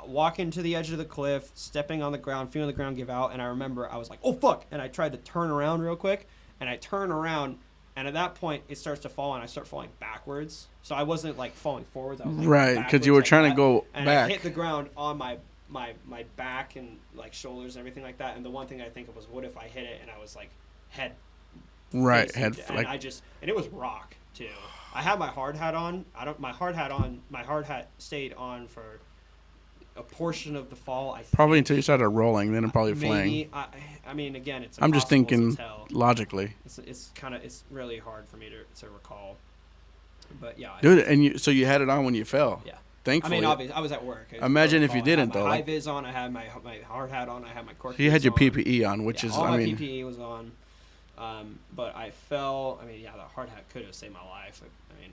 walking to the edge of the cliff, stepping on the ground, feeling the ground give out, and I remember I was like, oh fuck, and I tried to turn around real quick, and I turn around, and at that point it starts to fall, and I start falling backwards. So I wasn't like falling forwards. I was like Right, because you were like trying that, to go and back. I hit the ground on my back and like shoulders and everything like that. And the one thing I think of was, what if I hit it and I was like head Right, facing, head and like and it was rock too. I had my hard hat on. My hard hat stayed on for a portion of the fall. I probably think. until you started rolling, then it probably flying. Maybe. I mean, again, it's. I'm just impossible thinking to tell. logically, It's really hard for me to recall. But yeah, dude. And so you had it on when you fell. Yeah. Thankfully. I mean, obviously, I was at work. Imagine if you didn't, though. I had my high vis on. I had my hard hat on. I had my cork. So you had your on. PPE on, which Yeah, is, all I my mean, PPE was on. But I fell. I mean, yeah, the hard hat could have saved my life. I mean,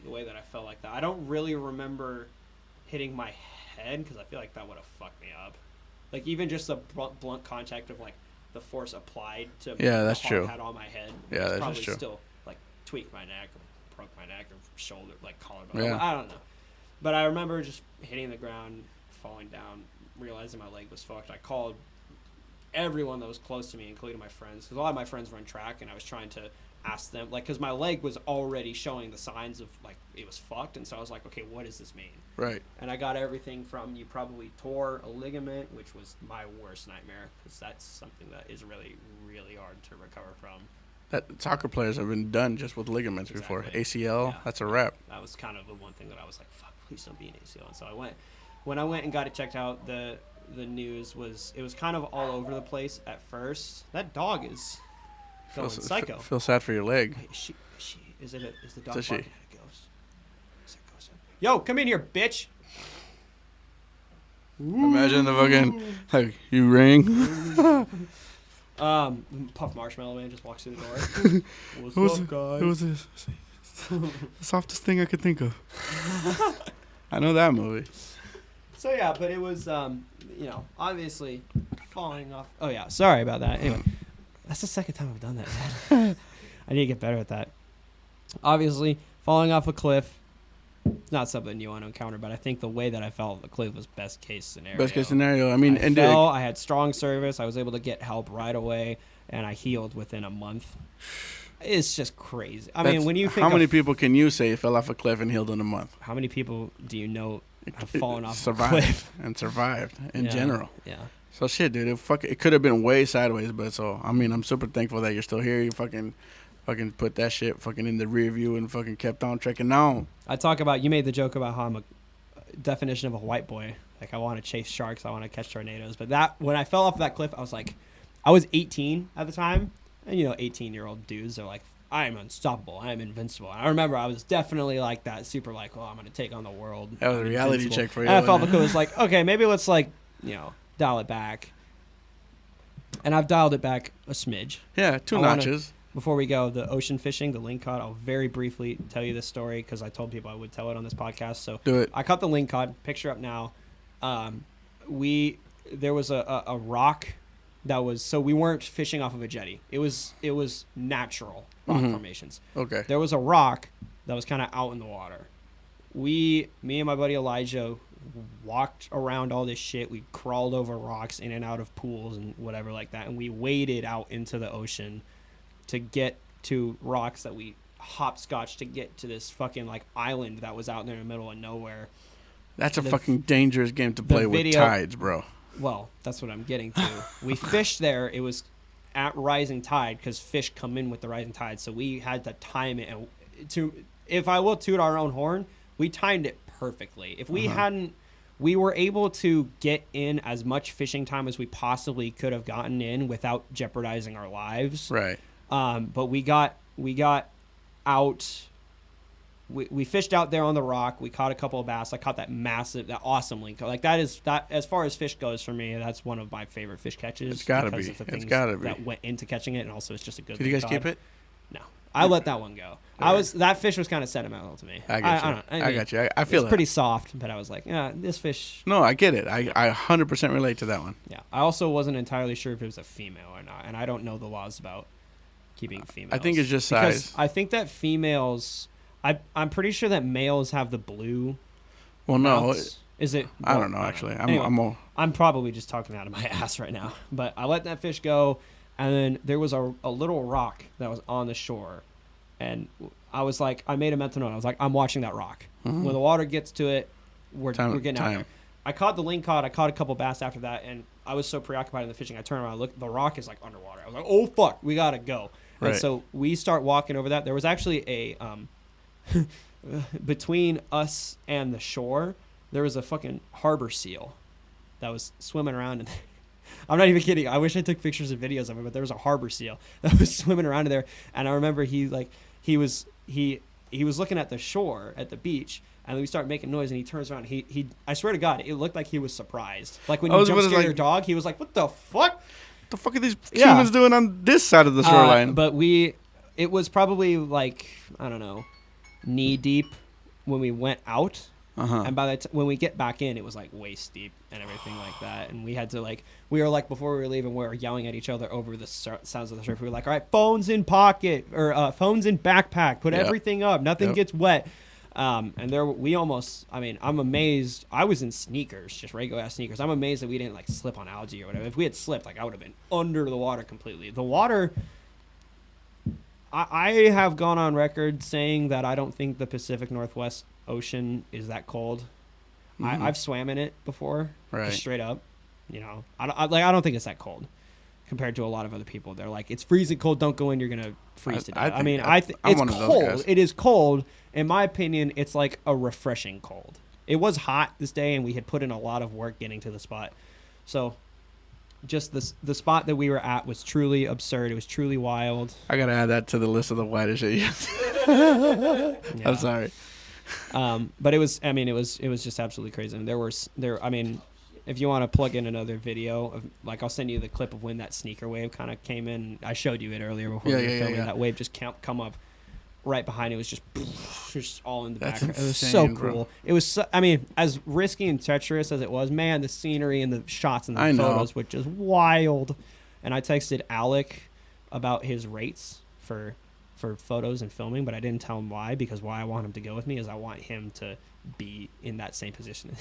the way that I fell like that, I don't really remember hitting my head because I feel like that would have fucked me up. Like even just the blunt contact of like the force applied to that's the hard true. hat on my head. Yeah, it's that's probably true. Still like tweaked my neck, or broke my neck, or shoulder, like collarbone. Yeah. I don't know. But I remember just hitting the ground, falling down, realizing my leg was fucked. I called everyone that was close to me, including my friends, because a lot of my friends run track, and I was trying to ask them, like, because my leg was already showing the signs of, like, it was fucked, and so I was like, okay, what does this mean? right. And I got everything from, you probably tore a ligament, which was my worst nightmare, because that's something that is really, really hard to recover from. That soccer players have been done just with ligaments before. Exactly. ACL, Yeah. that's a wrap. That was kind of the one thing that I was like, fuck, please don't be an ACL. And so when I went and got it checked out, the news was, it was kind of all over the place at first. That dog is going psycho. Feel sad for your leg. Wait, is the dog Is she? barking at a ghost? Is that ghost? Yo, come in here, bitch. Imagine the fucking, like, you ring. Puff Marshmallow Man just walks through the door. What's up, guys? Who was this? The softest thing I could think of. I know that movie. So yeah, but it was, obviously falling off. Oh yeah, sorry about that. Anyway, that's the second time I've done that, man. I need to get better at that. Obviously, falling off a cliff, it's not something you want to encounter, but I think the way that I fell off the cliff was best case scenario. Best case scenario. I mean, I fell, I had strong service. I was able to get help right away, and I healed within a month. It's just crazy. I mean, when you think how many people can you say fell off a cliff and healed in a month? How many people do you know have fallen off Survived a cliff? and survived in Yeah, general. Yeah. So shit, dude. It could have been way sideways, but so I mean, I'm super thankful that you're still here. You fucking put that shit fucking in the rear view and fucking kept on trekking on. I talk about, you made the joke about how I'm a definition of a white boy. Like I want to chase sharks, I want to catch tornadoes. But that when I fell off that cliff, I was like, I was 18 at the time, and 18-year-old dudes are like, I am unstoppable, I am invincible. And I remember I was definitely like that, super like, I'm gonna take on the world. That was I'm a reality invincible. check for you. And I felt wasn't like it was like, okay, maybe let's dial it back. And I've dialed it back a smidge. Yeah, two I wanna- notches. Before we go, the ocean fishing, the ling cod, I'll very briefly tell you this story because I told people I would tell it on this podcast. So Do it. I caught the ling cod. Picture up now. There was a rock that was, so we weren't fishing off of a jetty. It was natural rock formations. Okay. There was a rock that was kind of out in the water. Me and my buddy Elijah walked around all this shit. We crawled over rocks in and out of pools and whatever like that, and we waded out into the ocean to get to rocks that we hopscotch to get to this fucking like island that was out there in the middle of nowhere. That's a fucking dangerous game to play with tides, bro. Well, that's what I'm getting to. We fished there. It was at rising tide because fish come in with the rising tide. So we had to time it. And if I will toot our own horn, we timed it perfectly. If we hadn't, we were able to get in as much fishing time as we possibly could have gotten in without jeopardizing our lives. Right. But we got out. We fished out there on the rock. We caught a couple of bass. I caught that awesome link. Like that as far as fish goes for me, that's one of my favorite fish catches. It's gotta because be. of the It's things gotta be. that went into catching it, and also it's just a good. Did you guys link keep cod. it? No, I let that one go. That fish was kind of sentimental to me. I got you. I got you. I feel it's it. pretty soft, but I was like, yeah, this fish. No, I get it. I 100% relate to that one. Yeah, I also wasn't entirely sure if it was a female or not, and I don't know the laws about keeping females. I think it's just because size. I think that females. I'm pretty sure that males have the blue. Well, no. mouths. Is it? I don't know, actually. Anyway, I'm probably just talking out of my ass right now. But I let that fish go, and then there was a little rock that was on the shore. And I was like, I made a mental note. I was like, I'm watching that rock. Mhm. When the water gets to it, we're getting out time. there. I caught the lingcod. I caught a couple bass after that, and I was so preoccupied in the fishing. I turned around, look, the rock is like underwater. I was like, oh fuck, we gotta go. Right. And so we start walking over that. There was actually a between us and the shore, there was a fucking harbor seal that was swimming around. And I'm not even kidding. I wish I took pictures and videos of it, but there was a harbor seal that was swimming around in there. And I remember he was looking at the shore at the beach. And then we start making noise, and he turns around. He I swear to God, it looked like he was surprised. Like when you jump scare your dog, he was like, "What the fuck? What the fuck are these humans doing on this side of the shoreline?" But it was probably like, I don't know, knee deep when we went out. And by the when we get back in, it was like waist deep and everything like that. And we had to before we were leaving, we were yelling at each other over the sounds of the surf. We were like, "All right, phones in pocket or phones in backpack. Put everything up. Nothing gets wet." And I'm amazed. I was in sneakers, just regular ass sneakers. I'm amazed that we didn't like slip on algae or whatever. If we had slipped, like I would have been under the water completely. The water, I have gone on record saying that I don't think the Pacific Northwest Ocean is that cold. Mm-hmm. I've swam in it before, right? Just straight up. You know, I don't think it's that cold compared to a lot of other people. They're like, it's freezing cold. Don't go in. You're gonna freeze to death. It's cold. It is cold. In my opinion, it's like a refreshing cold. It was hot this day, and we had put in a lot of work getting to the spot. So, just the spot that we were at was truly absurd. It was truly wild. I gotta add that to the list of the widest shit. Yeah. I'm sorry. But it was just absolutely crazy. And if you want to plug in another video of, like, I'll send you the clip of when that sneaker wave kind of came in. I showed you it earlier before we were filming. That wave just come up right behind. It was just all in the background. It was so cool. Bro. It was as risky and treacherous as it was, man, the scenery and the shots and the photos were just wild. And I texted Alec about his rates for photos and filming, but I didn't tell him why, because why I want him to go with me is I want him to be in that same position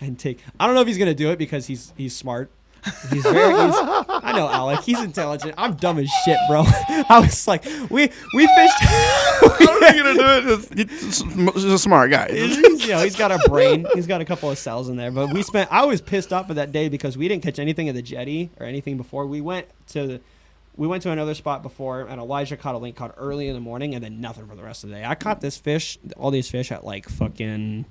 and take. I don't know if he's gonna do it because he's smart. I know Alec. He's intelligent. I'm dumb as shit, bro. I was like, we fished. I don't know you're gonna do it. He's a smart guy. He's got a brain. He's got a couple of cells in there. But I was pissed off for that day because we didn't catch anything at the jetty or anything before. We went to another spot before, and Elijah caught a lingcod early in the morning, and then nothing for the rest of the day. I caught all these fish at like fucking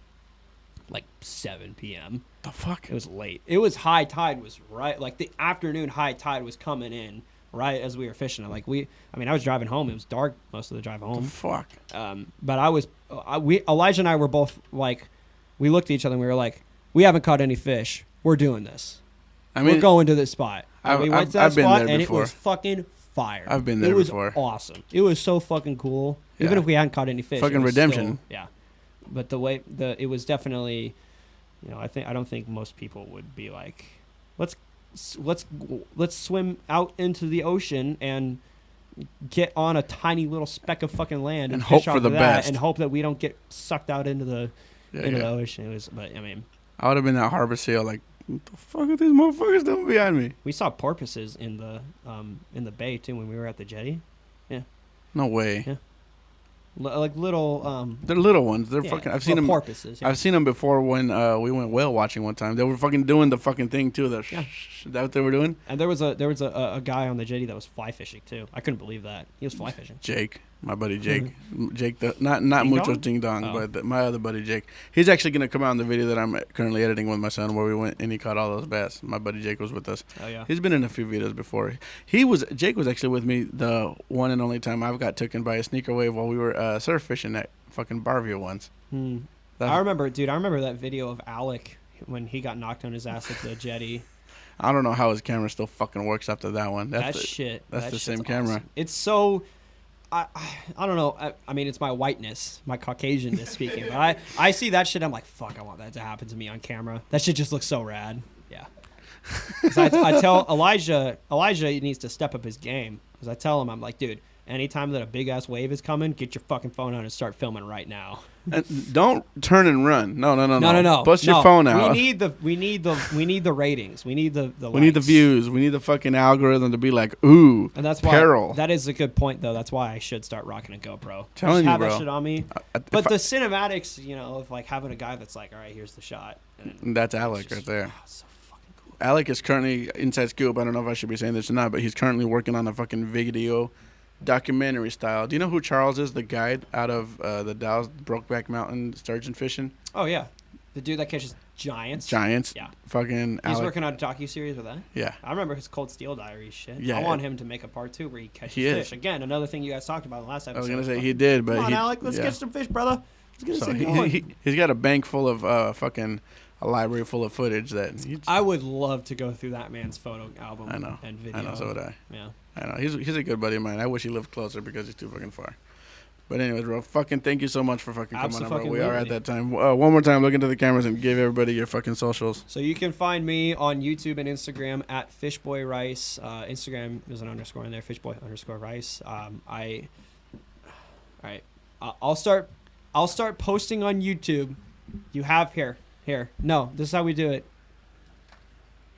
7 p.m. The fuck? It was late. It was high tide was right, like the afternoon high tide was coming in right as we were fishing. I was driving home. It was dark most of the drive home. The fuck? But Elijah and I were both like, we looked at each other and we were like, we haven't caught any fish. We're doing this. We're going to this spot. We went to that spot and it was fucking fire. I've been there before. It was awesome. It was so fucking cool. Yeah. Even if we hadn't caught any fish. Fucking redemption. Yeah. But it was definitely, I don't think most people would be like, let's swim out into the ocean and get on a tiny little speck of fucking land and hope fish for the best and hope that we don't get sucked out into the ocean. It was, I would have been that harbor seal like, what the fuck are these motherfuckers doing behind me? We saw porpoises in the bay too when we were at the jetty. Yeah. No way. Yeah. Like little. They're little ones. They're fucking. I've seen them. Porpoises. Yeah. I've seen them before when we went whale watching one time. They were fucking doing the fucking thing too. Is that what they were doing? And there was a guy on the jetty that was fly fishing too. I couldn't believe that he was fly fishing. Jake, my buddy Jake. Jake, not Mucho Ding Dong, but my other buddy Jake. He's actually gonna come out in the video that I'm currently editing with my son, where we went and he caught all those bass. My buddy Jake was with us. Oh yeah. He's been in a few videos before. Jake was actually with me the one and only time I've got taken by a sneaker wave while we were surf fishing at fucking Barview once. I remember that video of Alec when he got knocked on his ass at the jetty. I don't know how his camera still fucking works after that one. That's the same camera. Awesome. It's so. I don't know. It's my whiteness, my Caucasianness speaking. But I see that shit. I'm like, fuck, I want that to happen to me on camera. That shit just looks so rad. Yeah. I tell Elijah he needs to step up his game. Because I tell him, I'm like, dude, anytime that a big ass wave is coming, get your fucking phone out and start filming right now. And don't turn and run. No. No. Bust your phone out. We need the ratings. We need the We need the likes. views. We need the fucking algorithm to be like, ooh, And that's why peril. that is a good point though. That's why I should start rocking a GoPro. Telling Just you, have bro. that shit on me. If But the cinematics, you know, of like having a guy that's like, all right, here's the shot. And that's it's Alec just- right there. oh, it's so fucking cool. Alec is currently inside scoop. I don't know if I should be saying this or not, but he's currently working on a fucking video documentary style. Do you know who Charles is? The guide out of the Dallas Brokeback Mountain sturgeon fishing. Oh yeah, the dude that catches giants. Giants. Yeah. Fucking He's Alec. working on a docu-series with that. Yeah. I remember his Cold Steel Diaries shit. Yeah. I want him to make a part 2 where he catches He is. fish. Again, another thing you guys talked about in the last episode. I was gonna say he did, but Come on, he, Alec, let's yeah. catch some fish, brother. Let's get this So thing going. he's got a bank full of fucking a library full of footage that he, I would love to go through that man's photo album I know. and video. I know, so would I. Yeah. I know he's a good buddy of mine. I wish he lived closer because he's too fucking far. But anyways, bro, fucking thank you so much for fucking coming on, bro. We are at Abso-fucking-lutely. that time. One more time, look into the cameras and give everybody your fucking socials. So you can find me on YouTube and Instagram at FishBoy Rice. Instagram there's an underscore in there, FishBoy_Rice. All right, I'll start posting on YouTube. You have here. No, this is how we do it.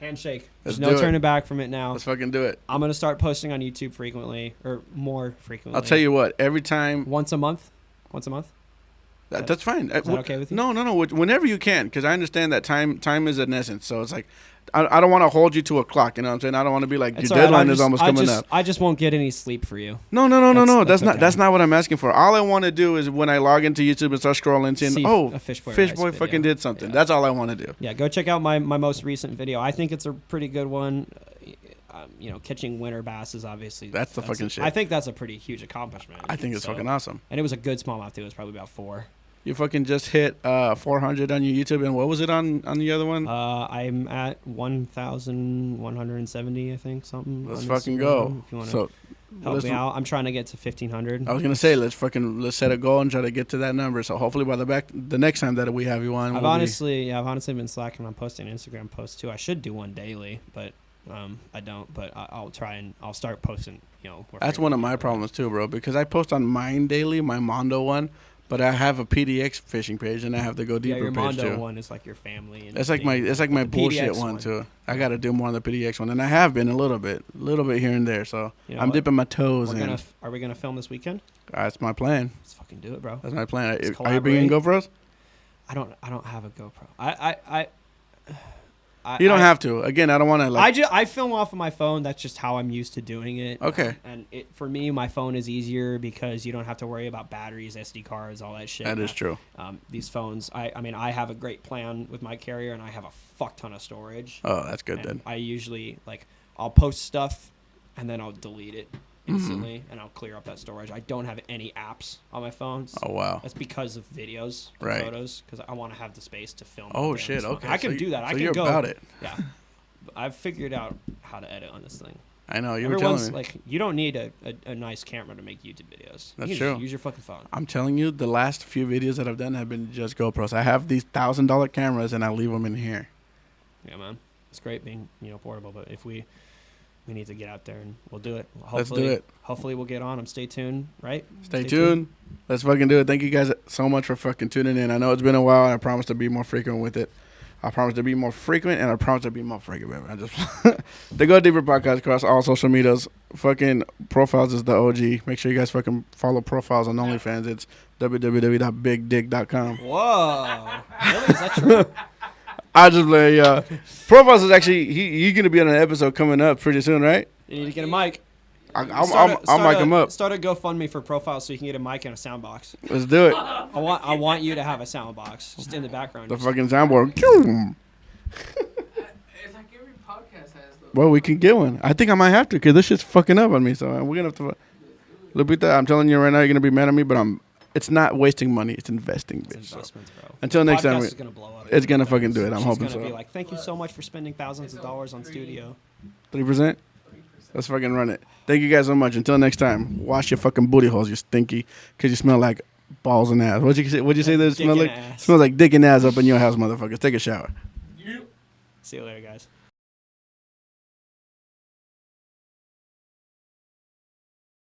Handshake. There's Let's no do it. turning back from it now. Let's fucking do it. I'm gonna start posting on YouTube frequently or more frequently. I'll tell you what. Every time once a month. that's fine. Is that okay with you? No. Whenever you can, because I understand that time is an essence. So it's like I don't want to hold you to a clock. You know what I'm saying? I don't want to be like It's your all right, deadline is almost coming up. I just won't get any sleep for you. No. That's That's okay. not what I'm asking for. All I want to do is when I log into YouTube and start scrolling, See seeing a FishBoy FishBoy Rice fucking video. did something. Yeah. That's all I want to do. Yeah, go check out my most recent video. I think it's a pretty good one. Catching winter bass is obviously That's the fucking shit. I think that's a pretty huge accomplishment. I think it's So- fucking awesome. And it was a good smallmouth too. It was probably about 4. You fucking just hit 400 on your YouTube, and what was it on the other one? I'm at 1,170, I think, something. Let's on fucking Instagram, go. If you want to So help let's- me out, I'm trying to get to 1,500. I was gonna say let's set a goal and try to get to that number. So hopefully by the next time that we have you on, I've honestly been slacking on posting Instagram posts too. I should do one daily, but I don't. But I'll try and I'll start posting. More that's one of my frequently. problems too, bro. Because I post on mine daily, my Mondo one, but I have a PDX fishing page and I have the GoDeeper Yeah, your page Mondo too. one is like your family. And It's like my the bullshit PDX one too. I got to do more on the PDX one, and I have been a little bit here and there. So You know I'm what? dipping my toes Are in. we gonna film this weekend? That's my plan. Let's fucking do it, bro. That's my plan. Let's Are you bringing GoPros? I don't have a GoPro. You don't have to. Again, I don't want to I film off of my phone. That's just how I'm used to doing it. Okay. And for me, my phone is easier because you don't have to worry about batteries, SD cards, all that shit. That is true. These phones, I have a great plan with my carrier, and I have a fuck ton of storage. Oh, that's good And then. I usually I'll post stuff, and then I'll delete it Mm-hmm. instantly, and I'll clear up that storage. I don't have any apps on my phone. Oh wow. That's because of videos, and Right. photos, because I want to have the space to film. Oh out there shit. and stuff. Okay. I can So do that. So I can you're go. about it. Yeah, I've figured out how to edit on this thing. I know. You were telling Everyone's me. you don't need a nice camera to make YouTube videos. That's you can true. Just use your fucking phone. I'm telling you, the last few videos that I've done have been just GoPros. I have these $1,000 cameras and I leave them in here. Yeah, man, it's great being portable. But if we need to get out there and we'll do it. Let's do it. Hopefully we'll get on them. Stay tuned, right? Stay tuned. Let's fucking do it. Thank you guys so much for fucking tuning in. I know it's been a while, and I promise to be more frequent with it. I promise to be more frequent, and I promise to be more frequent. I just the GoDeeper podcast across all social medias. Fucking profiles is the OG. Make sure you guys fucking follow profiles on OnlyFans. It's www.bigdick.com. Whoa, really? Is that true? I just play. Profiles is actually he's gonna be on an episode coming up pretty soon, right? You need to get a mic. I'll mic him up. Start a GoFundMe for profiles so you can get a mic and a sound box. Let's do it. I want you to have a sound box just in the background. The Just- fucking soundboard. It's like every podcast has though. Well, we can get one. I think I might have to because this shit's fucking up on me. So we're gonna have to. Lupita, I'm telling you right now, you're gonna be mad at me, but it's not wasting money. It's investing, It's bitch. So investments, bro. until next time, Podcast is gonna blow up. it's gonna fucking do it. I'm She's hoping gonna be so. like, thank you so much for spending thousands of dollars on studio. 3%. Let's fucking run it. Thank you guys so much. Until next time, wash your fucking booty holes, you stinky, because you smell like balls and ass. What'd you say? What'd you say? That it Dick smell and like? ass. Smells like dick and ass up in your house, motherfuckers. Take a shower. See you later, guys.